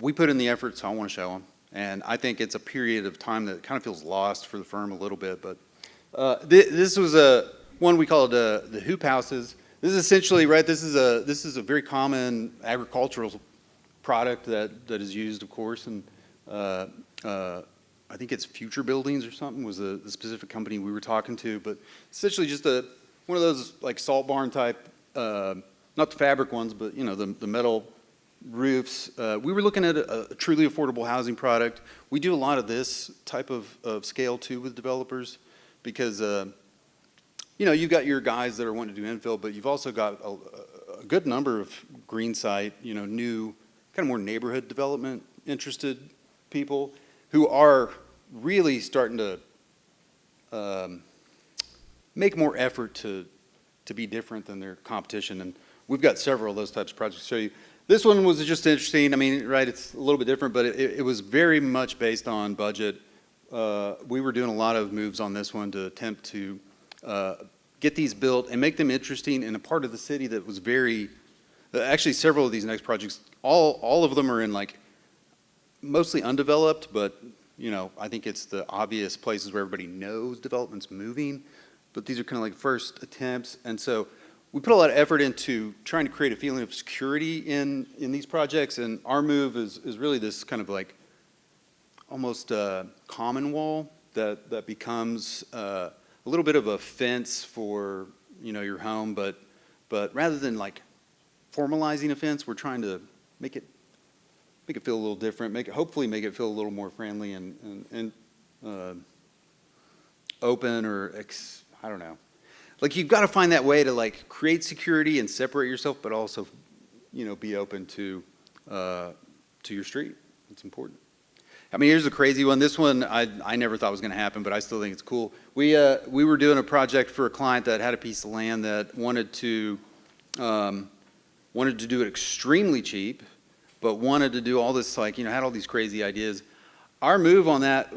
we put in the effort, so I want to show them. And I think it's a period of time that kind of feels lost for the firm a little bit. But this was one we called the hoop houses. This is essentially, right, this is a very common agricultural product that is used, of course. And I think it's Future Buildings or something was the specific company we were talking to. But essentially just one of those like salt barn type, not the fabric ones, but the metal roofs. We were looking at a truly affordable housing product. We do a lot of this type of scale too with developers because you've got your guys that are wanting to do infill, but you've also got a good number of green site, new kind of more neighborhood development interested people who are really starting to make more effort to be different than their competition. And we've got several of those types of projects to show you. This one was just interesting. I mean, right, it's a little bit different, but it was very much based on budget. We were doing a lot of moves on this one to attempt to get these built and make them interesting in a part of the city that Actually, several of these next projects, all of them are in like mostly undeveloped, but I think it's the obvious places where everybody knows development's moving. But these are kind of like first attempts, and so we put a lot of effort into trying to create a feeling of security in these projects. And our move is really this kind of like almost a common wall that becomes a little bit of a fence for your home, but rather than like formalizing a fence, we're trying to make it feel a little different, hopefully make it feel a little more friendly and open, or I don't know. Like, you've got to find that way to like create security and separate yourself, but also be open to your street. It's important. I mean, here's a crazy one. This one I never thought was going to happen, but I still think it's cool. We were doing a project for a client that had a piece of land that wanted to do it extremely cheap, but wanted to do all this, like, had all these crazy ideas. Our move on that,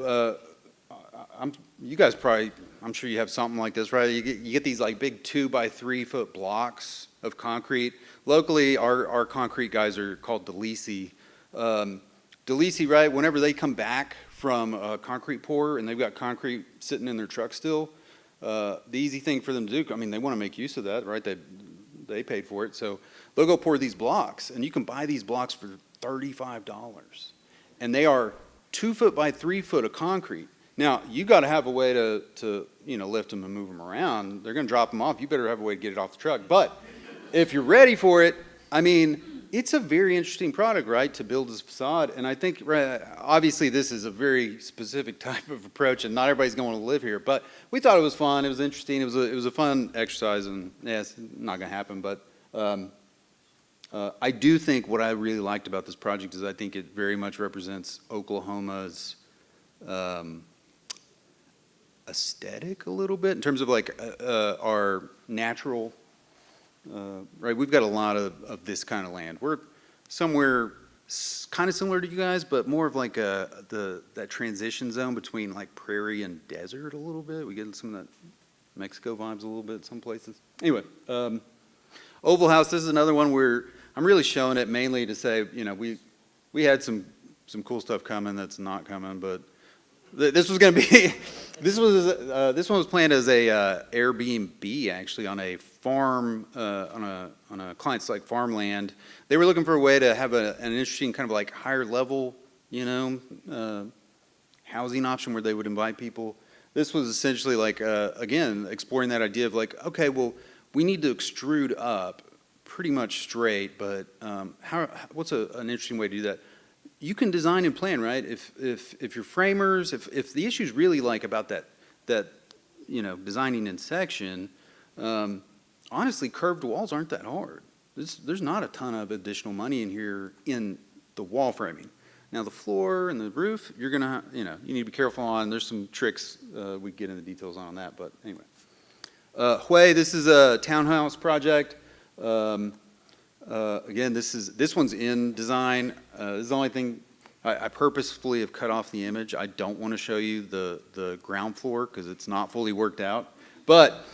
you guys probably, I'm sure you have something like this, right? You get these like big 2-by-3 foot blocks of concrete. Locally, our concrete guys are called Delisi. Delisi, right, whenever they come back from a concrete pour and they've got concrete sitting in their truck still, the easy thing for them to do, I mean, they want to make use of that, right? They paid for it, so they'll go pour these blocks, and you can buy these blocks for $35, and they are 2 foot by 3 foot of concrete. Now, you got to have a way to lift them and move them around. They're going to drop them off. You better have a way to get it off the truck. But if you're ready for it, I mean, it's a very interesting product, right, to build this facade. And I think, obviously, this is a very specific type of approach, and not everybody's going to want to live here. But we thought it was fun. It was interesting. It was a fun exercise, and yeah, it's not going to happen. But I do think what I really liked about this project is I think it very much represents Oklahoma's aesthetic a little bit in terms of like our natural, right? We've got a lot of this kind of land. We're somewhere kind of similar to you guys, but more of like that transition zone between like prairie and desert a little bit. We get some of that Mexico vibes a little bit some places. Anyway, Oval House, this is another one where I'm really showing it mainly to say, we had some cool stuff coming that's not coming, but this was going to be, this one was planned as a Airbnb actually on a farm, on a client's like farmland. They were looking for a way to have an interesting kind of like higher level, housing option where they would invite people. This was essentially like, again, exploring that idea of like, okay, well, we need to extrude up pretty much straight, but what's an interesting way to do that? You can design and plan, right? If you're framers, if the issue's really like about that designing in section, honestly, curved walls aren't that hard. There's not a ton of additional money in here in the wall framing. Now the floor and the roof, you're gonna, you need to be careful on. There's some tricks we get into details on that, but anyway. Hui, this is a townhouse project. Again, this one's in design. This is the only thing I purposefully have cut off the image. I don't want to show you the ground floor because it's not fully worked out. But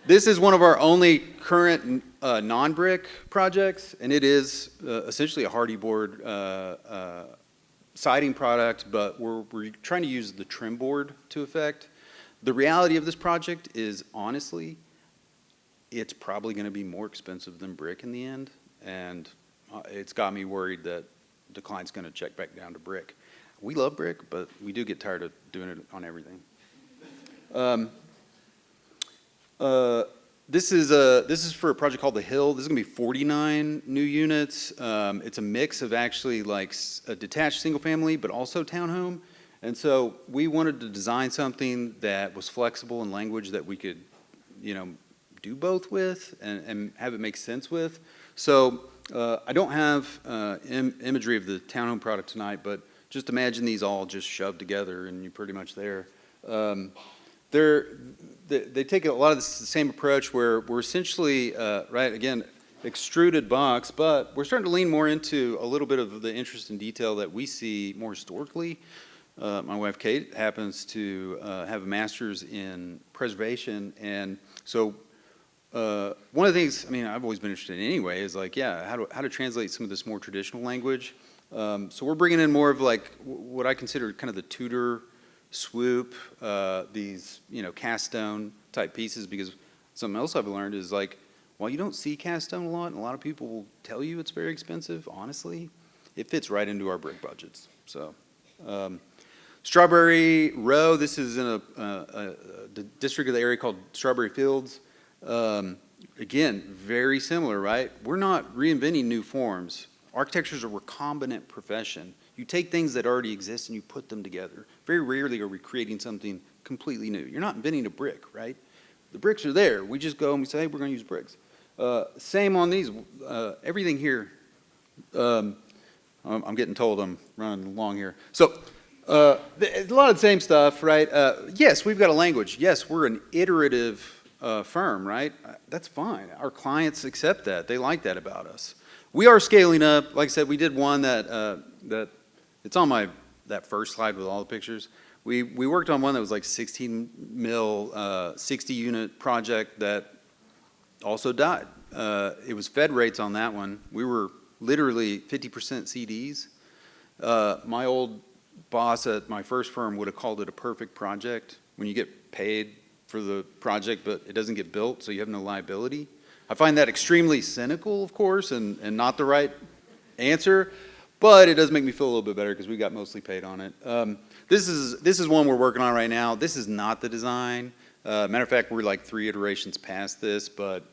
this is one of our only current non-brick projects, and it is essentially a hardy board siding product, but we're trying to use the trim board to effect. The reality of this project is, honestly, it's probably going to be more expensive than brick in the end, and it's got me worried that the client's going to check back down to brick. We love brick, but we do get tired of doing it on everything. This is for a project called The Hill. This is going to be 49 new units. It's a mix of actually like a detached single family, but also townhome. And so we wanted to design something that was flexible in language that we could, do both with and have it make sense with. So I don't have imagery of the townhome product tonight, but just imagine these all just shoved together and you're pretty much there. They take a lot of the same approach where we're essentially, right, again, extruded box, but we're starting to lean more into a little bit of the interest and detail that we see more historically. My wife, Kate, happens to have a master's in preservation, and so one of the things, I mean, I've always been interested in anyway, is like, yeah, how to translate some of this more traditional language. So we're bringing in more of like what I consider kind of the Tudor swoop, these, cast stone type pieces, because something else I've learned is like, while you don't see cast stone a lot, and a lot of people will tell you it's very expensive, honestly, it fits right into our brick budgets. So, Strawberry Row, this is in the district of the area called Strawberry Fields. Again, very similar, right? We're not reinventing new forms. Architecture is a recombinant profession. You take things that already exist and you put them together. Very rarely are we creating something completely new. You're not inventing a brick, right? The bricks are there. We just go and we say, hey, we're going to use bricks. Same on these. Everything here, I'm getting told I'm running long here. So a lot of the same stuff, right? Yes, we've got a language. Yes, we're an iterative firm, right? That's fine. Our clients accept that. They like that about us. We are scaling up. Like I said, we did one that it's on that first slide with all the pictures. We worked on one that was like 16 mil, 60 unit project that also died. It was Fed rates on that one. We were literally 50% CDs. My old boss at my first firm would have called it a perfect project when you get paid for the project, but it doesn't get built, so you have no liability. I find that extremely cynical, of course, and not the right answer, but it does make me feel a little bit better because we got mostly paid on it. This is one we're working on right now. This is not the design. Matter of fact, we're like 3 iterations past this, but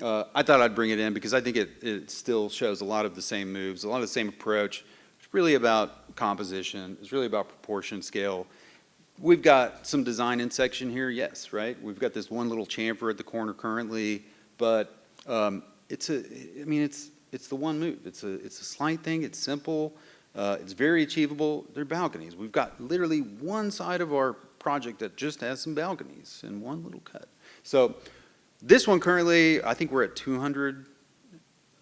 I thought I'd bring it in because I think it still shows a lot of the same moves, a lot of the same approach. It's really about composition. It's really about proportion, scale. We've got some design in section here, yes, right? We've got this one little chamfer at the corner currently, but it's the one move. It's a slight thing. It's simple. It's very achievable. They're balconies. We've got literally one side of our project that just has some balconies in one little cut. So this one currently, I think we're at 200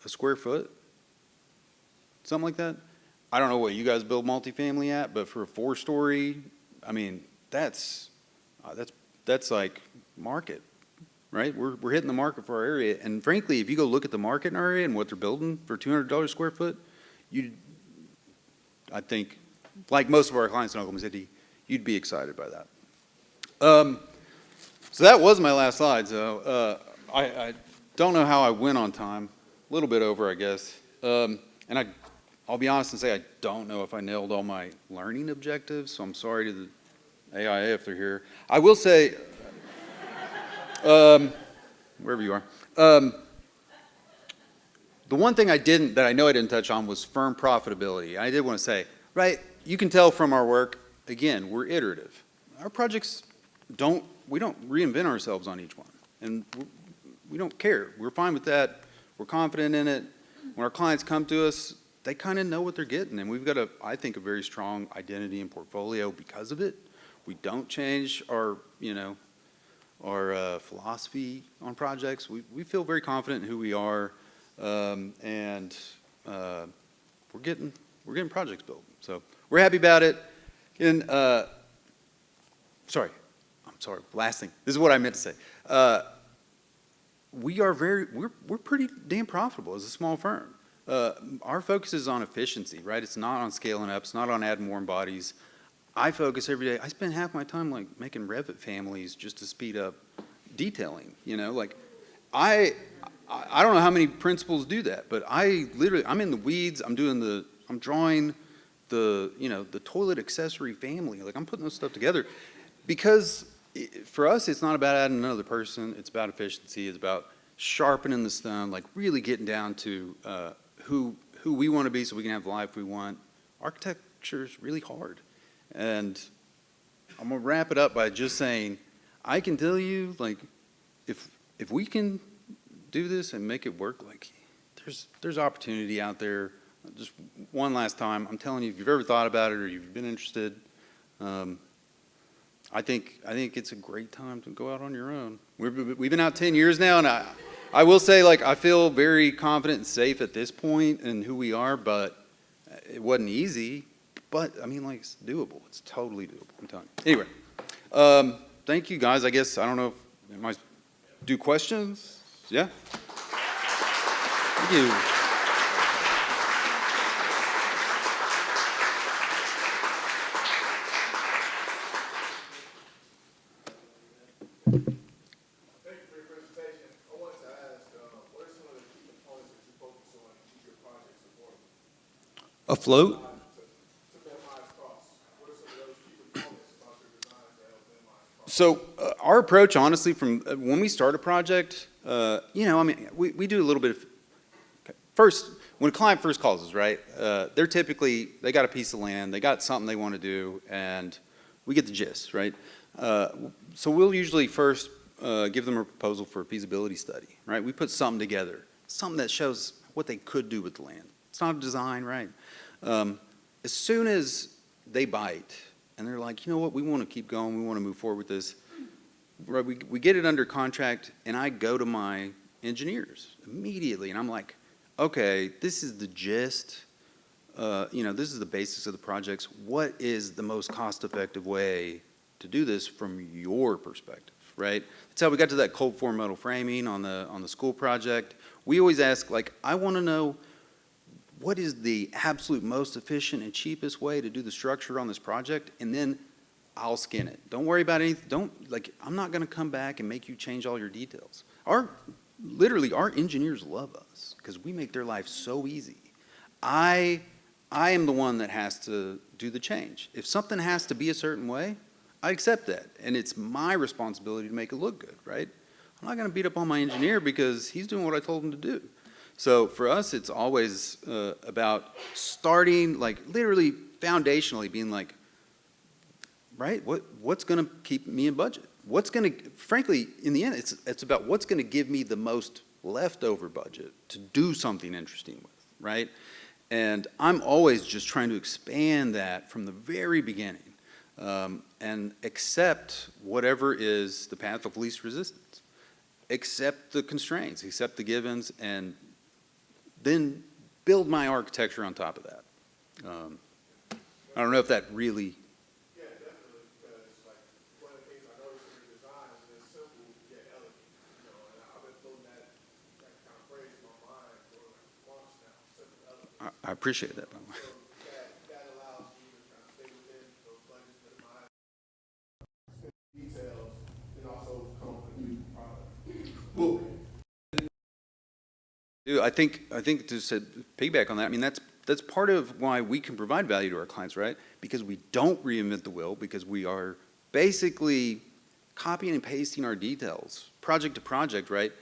a square foot, something like that. I don't know what you guys build multifamily at, but for a 4-story, I mean, that's like market, right? We're hitting the market for our area, and frankly, if you go look at the market in our area and what they're building for $200 a square foot, I think, like most of our clients in Oklahoma City, you'd be excited by that. So that was my last slide. So I don't know how I went on time, a little bit over, I guess. And I'll be honest and say I don't know if I nailed all my learning objectives, so I'm sorry to the AIA if they're here. I will say, wherever you are, the one thing that I know I didn't touch on was firm profitability. I did want to say, right, you can tell from our work, again, we're iterative. Our projects we don't reinvent ourselves on each one, and we don't care. We're fine with that. We're confident in it. When our clients come to us, they kind of know what they're getting, and we've got I think, a very strong identity and portfolio because of it. We don't change our philosophy on projects. We feel very confident in who we are, and we're getting projects built. So we're happy about it. And sorry. Last thing. This is what I meant to say. We're pretty damn profitable as a small firm. Our focus is on efficiency, right? It's not on scaling up. It's not on adding more bodies. I focus every day. I spend half my time like making Revit families just to speed up detailing. Like I don't know how many principals do that, but I'm in the weeds. I'm drawing the toilet accessory family. Like I'm putting this stuff together because for us, it's not about adding another person. It's about efficiency. It's about sharpening the stone, like really getting down to who we want to be so we can have the life we want. Architecture is really hard. And I'm going to wrap it up by just saying, I can tell you, like, if we can do this and make it work, like, there's opportunity out there. Just one last time, I'm telling you, if you've ever thought about it or you've been interested, I think it's a great time to go out on your own. We've been out 10 years now, and I will say, like, I feel very confident and safe at this point in who we are, but it wasn't easy. But, I mean, like, it's doable. It's totally doable, I'm telling you. Anyway, thank you, guys. I guess, I don't know if do questions? Yeah. Thank you. Thank you for your presentation. I wanted to ask, what are some of the key components that you focus on to keep your projects affordable? Afloat? To minimize costs. What are some of those key components about your designs that help minimize costs? So our approach, honestly, from when we start a project, I mean, we do a little bit of, first, when a client first calls us, right, they got a piece of land, they got something they want to do, and we get the gist, right? So we'll usually first give them a proposal for a feasibility study, right? We put something together, something that shows what they could do with the land. It's not a design, right? As soon as they bite and they're like, you know what, we want to keep going, we want to move forward with this, right, we get it under contract, and I go to my engineers immediately, and I'm like, okay, this is the gist, this is the basics of the projects. What is the most cost-effective way to do this from your perspective, right? That's how we got to that cold form metal framing on the school project. We always ask, like, I want to know what is the absolute most efficient and cheapest way to do the structure on this project, and then I'll skin it. Don't worry about anything. I'm not going to come back and make you change all your details. Literally, our engineers love us because we make their life so easy. I am the one that has to do the change. If something has to be a certain way, I accept that, and it's my responsibility to make it look good, right? I'm not going to beat up on my engineer because he's doing what I told him to do. So for us, it's always about starting, like, literally foundationally being like, right, what's going to keep me in budget? What's going to, frankly, in the end, it's about what's going to give me the most leftover budget to do something interesting with, right? And I'm always just trying to expand that from the very beginning, and accept whatever is the path of least resistance. Accept the constraints, accept the givens, and then build my architecture on top of that. I don't know if that really... Yeah, definitely, because like one of the things I noticed in your designs is simple yet elegant. And I've been pulling that kind of phrase in my mind for like months now. Simple, elegant. I appreciate that, by the way. So that allows you to kind of stay within those budgets, minimize details, and also come up with a new product. Well, dude, I think to piggyback on that, I mean, that's part of why we can provide value to our clients, right? Because we don't reinvent the wheel, because we are basically copying and pasting our details, project to project, right?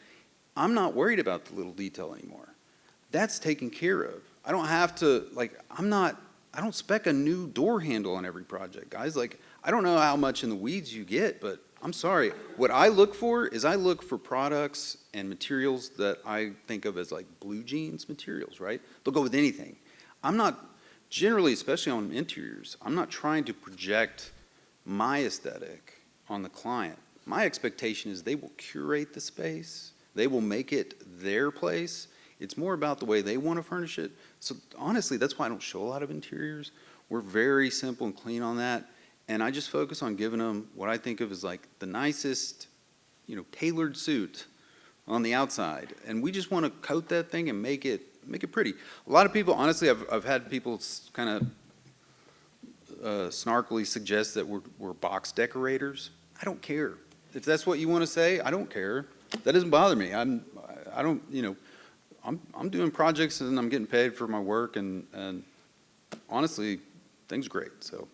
I'm not worried about the little detail anymore. That's taken care of. I don't have to, I don't spec a new door handle on every project, guys. Like, I don't know how much in the weeds you get, but I'm sorry. What I look for is I look for products and materials that I think of as like blue jeans materials, right? They'll go with anything. I'm not, generally, especially on interiors, I'm not trying to project my aesthetic on the client. My expectation is they will curate the space. They will make it their place. It's more about the way they want to furnish it. So honestly, that's why I don't show a lot of interiors. We're very simple and clean on that. And I just focus on giving them what I think of as like the nicest, tailored suit on the outside. And we just want to coat that thing and make it pretty. A lot of people, honestly, I've had people kind of snarkily suggest that we're box decorators. I don't care. If that's what you want to say, I don't care. That doesn't bother me. I'm doing projects and I'm getting paid for my work, and honestly, things are great. So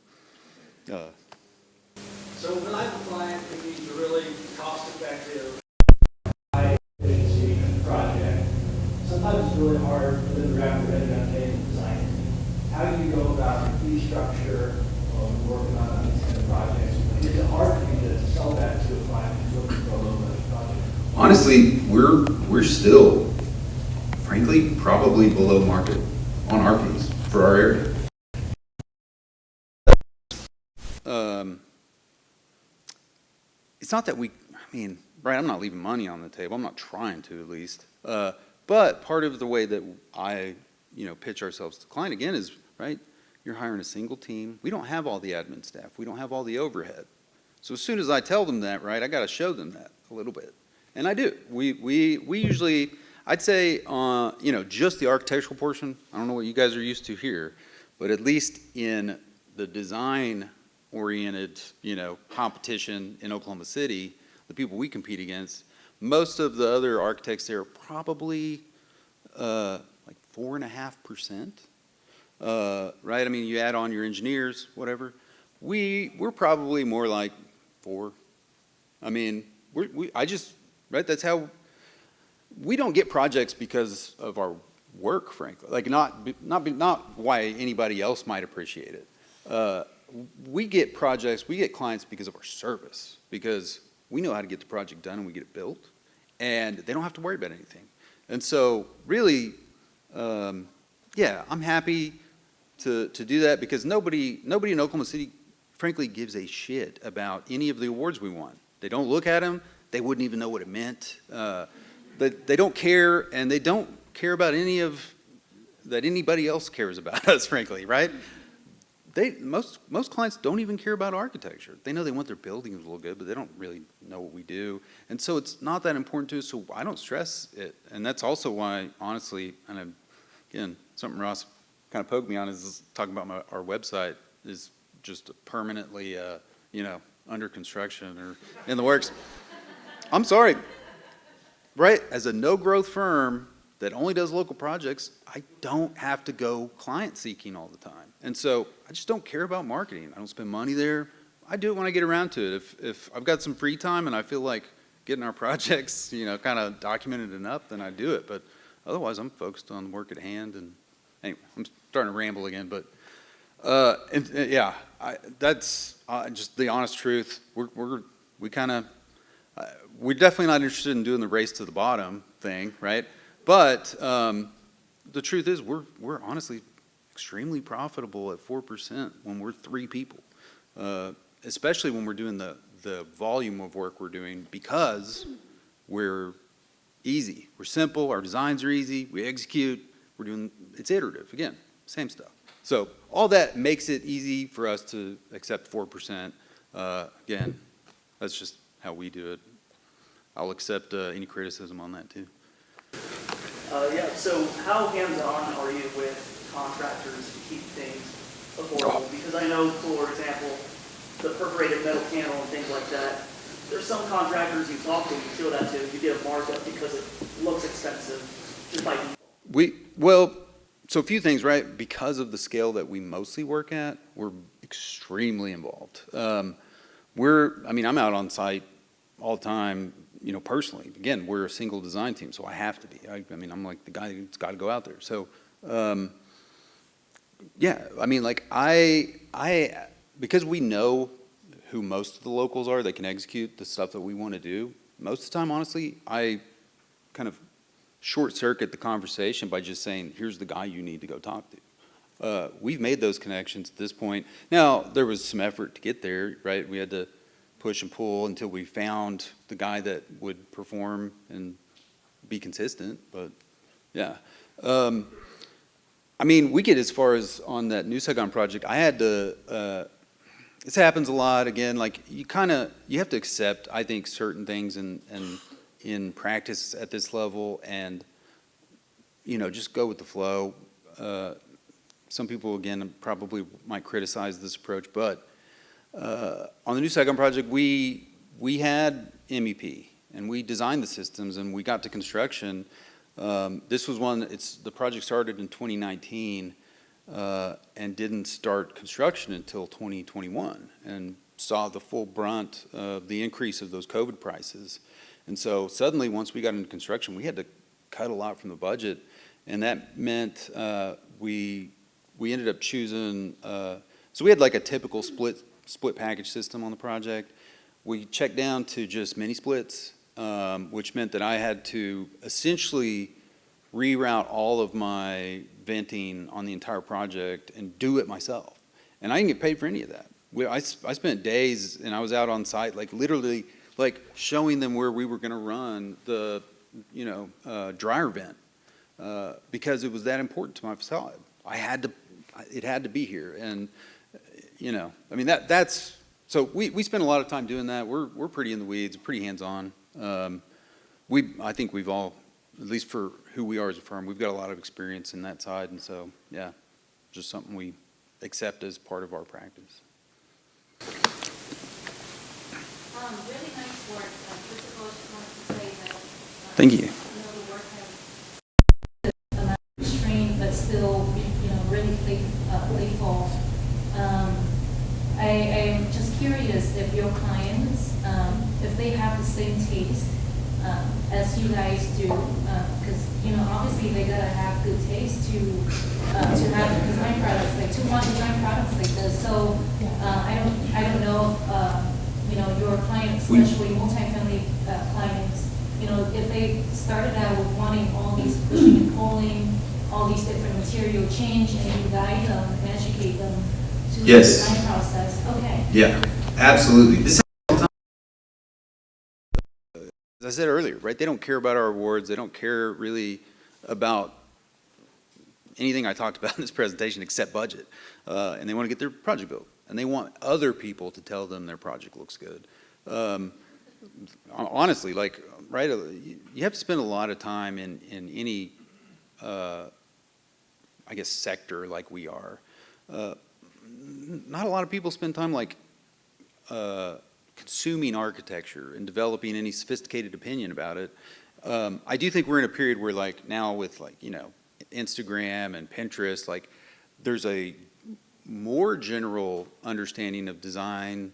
when I have a client who needs a really cost-effective, high-efficiency project, sometimes it's really hard for them to wrap their head around getting the design. How do you go about the fee structure of working on these kind of projects? Is it hard for you to sell that to a client who's looking for a low-budget project? honestly, we're still, frankly, probably below market on our fees for our area. It's not that right, I'm not leaving money on the table. I'm not trying to, at least. But part of the way that I, pitch ourselves to the client, again, is, right, you're hiring a single team. We don't have all the admin staff. We don't have all the overhead. So as soon as I tell them that, right, I got to show them that a little bit. And I do. We usually, I'd say, just the architectural portion, I don't know what you guys are used to here, but at least in the design-oriented, competition in Oklahoma City, the people we compete against, most of the other architects there are probably like 4.5%, right? I mean, you add on your engineers, whatever. We're probably more like 4. I mean, right? That's how we don't get projects because of our work, frankly. Like not why anybody else might appreciate it. We get projects, we get clients because of our service, because we know how to get the project done and we get it built, and they don't have to worry about anything. And so, really, I'm happy to do that because nobody in Oklahoma City, frankly, gives a shit about any of the awards we won. They don't look at them. They wouldn't even know what it meant. They don't care, and they don't care about that anybody else cares about us, frankly, right? Most clients don't even care about architecture. They know they want their buildings to look good, but they don't really know what we do. And so it's not that important to us, so I don't stress it. And that's also why, honestly, and again, something Ross kind of poked me on is talking about our website is just permanently, under construction or in the works. I'm sorry, right? As a no-growth firm that only does local projects, I don't have to go client seeking all the time. And so I just don't care about marketing. I don't spend money there. I do it when I get around to it. If I've got some free time and I feel like getting our projects, kind of documented enough, then I do it. But otherwise, I'm focused on the work at hand. And anyway, I'm starting to ramble again, but that's just the honest truth. We're definitely not interested in doing the race to the bottom thing, right? But the truth is, we're honestly extremely profitable at 4% when we're 3 people, especially when we're doing the volume of work we're doing because we're easy, we're simple, our designs are easy, we execute, it's iterative, again, same stuff. So all that makes it easy for us to accept 4%. Again, that's just how we do it. I'll accept any criticism on that too. So how hands-on are you with contractors to keep things affordable? Because I know, for example, the perforated metal panel and things like that, there's some contractors you talk to, you show that to, you get a markup because it looks expensive just by default. So a few things, right? Because of the scale that we mostly work at, we're extremely involved. I'm out on site all the time, personally. Again, we're a single design team, so I have to be. I'm like the guy who's got to go out there. So, because we know who most of the locals are that can execute the stuff that we want to do, most of the time, honestly, I kind of short circuit the conversation by just saying, here's the guy you need to go talk to. We've made those connections at this point. Now, there was some effort to get there, right? We had to push and pull until we found the guy that would perform and be consistent, but yeah. We get as far as on that New Saigon project, I had to, this happens a lot, again, like you have to accept, I think, certain things in practice at this level and, just go with the flow. Some people, again, probably might criticize this approach, but on the New Saigon project, we had MEP and we designed the systems and we got to construction. This was the project started in 2019 and didn't start construction until 2021 and saw the full brunt of the increase of those COVID prices. And so suddenly, once we got into construction, we had to cut a lot from the budget, and that meant we ended up choosing. So we had like a typical split package system on the project. We checked down to just mini splits, which meant that I had to essentially reroute all of my venting on the entire project and do it myself, and I didn't get paid for any of that. I spent days, and I was out on site, like literally. Like showing them where we were going to run the, dryer vent, because it was that important to my facade. It had to be here, and that's. So we spend a lot of time doing that. We're pretty in the weeds, pretty hands-on. I think we've all, at least for who we are as a firm, we've got a lot of experience in that side, and so, yeah, just something we accept as part of our practice. Really nice work. First of all, I just wanted to say that. Thank you. The work has amount of restraint, but still, really playful. I am just curious if your clients, if they have the same taste as you guys do, because obviously they gotta have good taste to have design products, like to want design products like this. So I don't know if your clients, especially multifamily clients, if they started out with wanting all these pushing and pulling, all these different material change, and you guide them and educate them to the Yes. design process. Okay. Yeah, absolutely. This As I said earlier, right, they don't care about our awards, they don't care really about anything I talked about in this presentation except budget, and they want to get their project built, and they want other people to tell them their project looks good. Honestly, like, right, you have to spend a lot of time in any, I guess, sector like we are. Not a lot of people spend time like consuming architecture and developing any sophisticated opinion about it. I do think we're in a period where, like, now with, like, Instagram and Pinterest, like, there's a more general understanding of design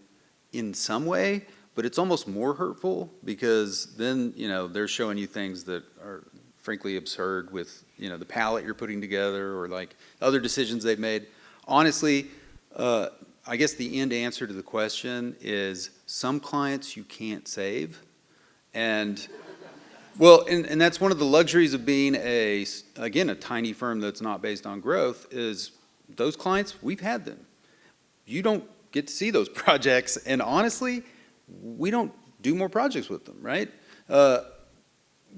in some way, but it's almost more hurtful because then, they're showing you things that are frankly absurd with, the palette you're putting together or like other decisions they've made. Honestly, I guess the end answer to the question is some clients you can't save. And well, and that's one of the luxuries of being again, a tiny firm that's not based on growth is those clients, we've had them. You don't get to see those projects, and honestly, we don't do more projects with them, right?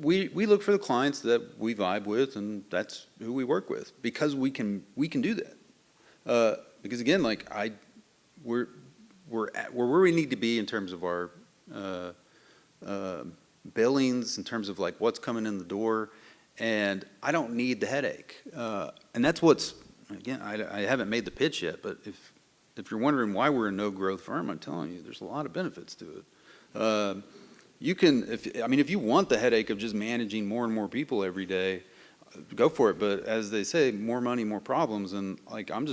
We look for the clients that we vibe with, and that's who we work with because we can do that. Because again, like we're where we need to be in terms of our billings, in terms of like what's coming in the door, and I don't need the headache. And that's what's, again, I haven't made the pitch yet, but if you're wondering why we're a no-growth firm, I'm telling you, there's a lot of benefits to it. You can, if you want the headache of just managing more and more people every day, go for it. But as they say, more money, more problems, and like I'm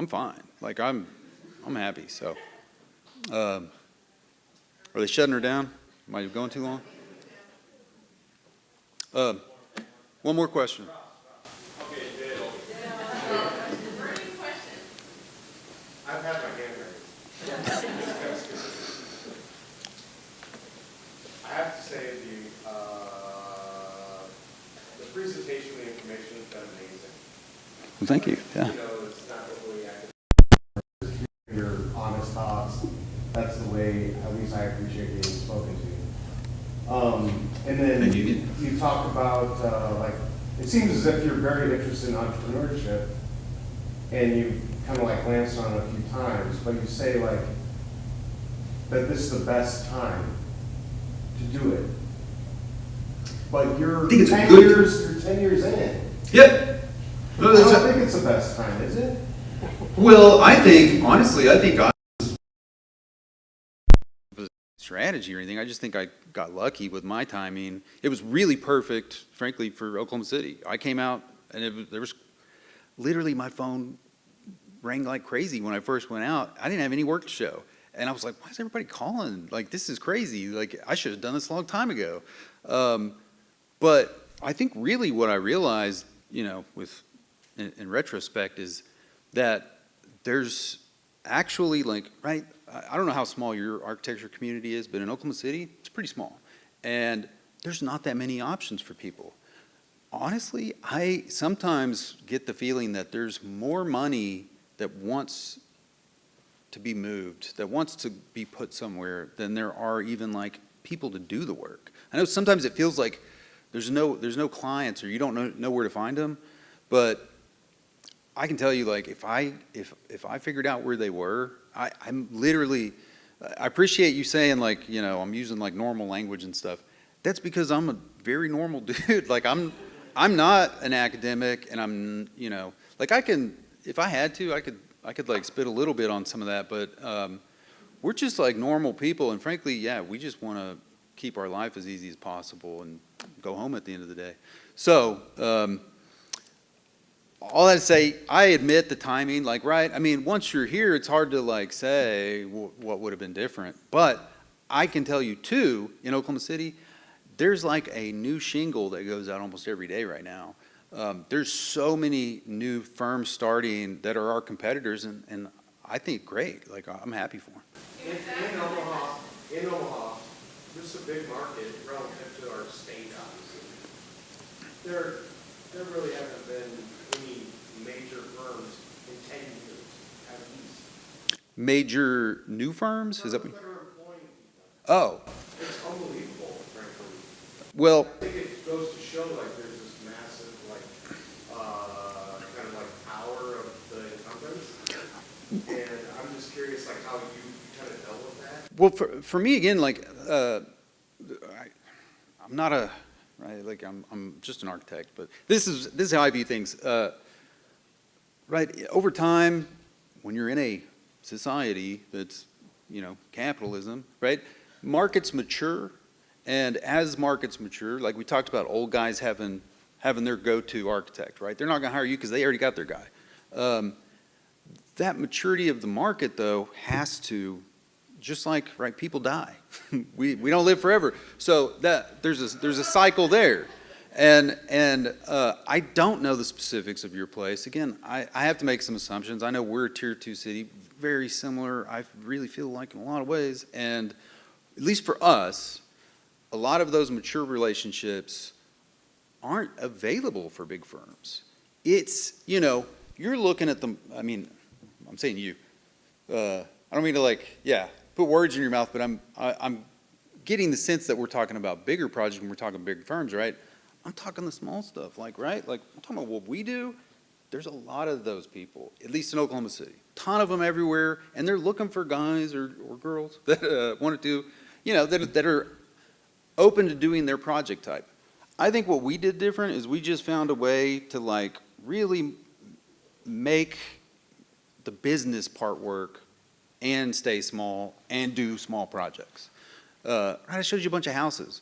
fine. Like I'm happy. So, are they shutting her down? Am I going too long? One more question. Okay, Dale. Burning question. I've had my hand raised. I have to say the presentation, the information has been amazing. Well, thank you. Yeah. It's not really academic. Your honest thoughts. That's the way, at least I appreciate being spoken to. And then Thank you. you talk about, like, it seems as if you're very interested in entrepreneurship, and you kind of like glanced on it a few times, but you say like that this is the best time to do it. But you're I think it's 10 good. years, you're 10 years in. Yep. I don't think it's the best time, is it? Well, honestly, I think Strategy or anything. I just think I got lucky with my timing. It was really perfect, frankly, for Oklahoma City. I came out and there was literally my phone rang like crazy when I first went out. I didn't have any work to show. And I was like, why is everybody calling? Like, this is crazy. Like, I should have done this a long time ago. But I think really what I realized, in retrospect is that there's actually like, right, I don't know how small your architecture community is, but in Oklahoma City, it's pretty small. And there's not that many options for people. Honestly, I sometimes get the feeling that there's more money that wants to be moved, that wants to be put somewhere than there are even like people to do the work. I know sometimes it feels like there's no clients or you don't know where to find them, but I can tell you, like, if I figured out where they were, I'm literally, I appreciate you saying, like, I'm using like normal language and stuff. That's because I'm a very normal dude. Like I'm not an academic, and I'm, like if I had to, I could like spit a little bit on some of that, but we're just like normal people, and frankly, yeah, we just want to keep our life as easy as possible and go home at the end of the day. So, all that to say, I admit the timing, like, right? I mean, once you're here, it's hard to like say what would have been different, but I can tell you too, in Oklahoma City, there's like a new shingle that goes out almost every day right now. There's so many new firms starting that are our competitors, and I think great. Like, I'm happy for them. In Omaha, this is a big market relative to our state, obviously. There really haven't been any major firms in 10 years, at least. Major new firms? Is that? Firms that are employing people. Oh, It's unbelievable, frankly. well, I think it goes to show like there's this massive kind of like power of the incumbents. And I'm just curious like how you kind of dealt with that. well, for me again, like, I'm not right. Like, I'm just an architect, but this is how I view things. Right, over time, when you're in a society that's, capitalism, right? Markets mature, and as markets mature, like we talked about, old guys having their go-to architect, right? They're not going to hire you because they already got their guy. That maturity of the market, though, has to, just like, right, people die. we don't live forever, so that there's a cycle there. And I don't know the specifics of your place. Again, I have to make some assumptions. I know we're a tier 2 city, very similar, I really feel like, in a lot of ways. And at least for us, a lot of those mature relationships aren't available for big firms. It's, you're looking at them, I mean, I'm saying you. I don't mean to put words in your mouth, but I'm getting the sense that we're talking about bigger projects when we're talking big firms, right? I'm talking the small stuff, right? Like, I'm talking about what we do. There's a lot of those people, at least in Oklahoma City. Ton of them everywhere, and they're looking for guys or girls that want to do, that are open to doing their project type. I think what we did different is we just found a way to really make the business part work and stay small and do small projects. I showed you a bunch of houses.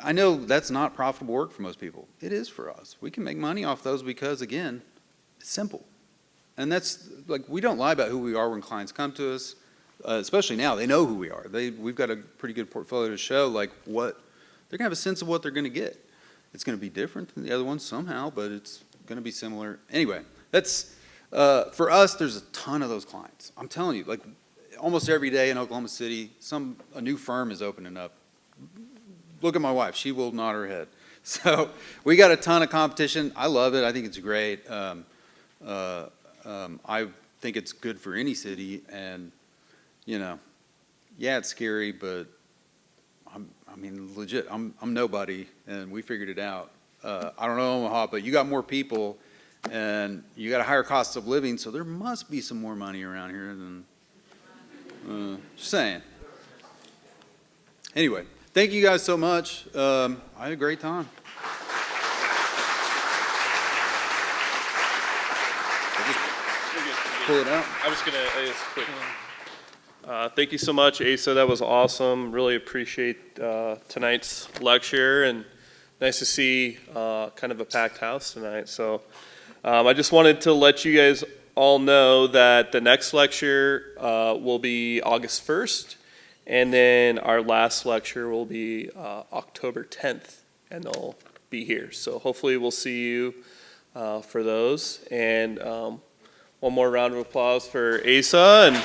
I know that's not profitable work for most people. It is for us. We can make money off those because, again, it's simple. And that's, we don't lie about who we are when clients come to us, especially now. They know who we are. We've got a pretty good portfolio to show, they're going to have a sense of what they're going to get. It's going to be different than the other ones somehow, but it's going to be similar. Anyway, that's, for us, there's a ton of those clients. I'm telling you, almost every day in Oklahoma City, a new firm is opening up. Look at my wife. She will nod her head. So we got a ton of competition. I love it. I think it's great. I think it's good for any city. And, yeah, it's scary, but legit, I'm nobody, and we figured it out. I don't know Omaha, but you got more people, and you got a higher cost of living, so there must be some more money around here than, just saying. Anyway. Thank you guys so much. I had a great time. Pull it out. I was going to ask quick. Thank you so much, Asa. That was awesome. Really appreciate tonight's lecture, and nice to see kind of a packed house tonight. So I just wanted to let you guys all know that the next lecture will be August 1st. And then our last lecture will be October 10th, and they'll be here. So hopefully we'll see you for those. And one more round of applause for Asa. And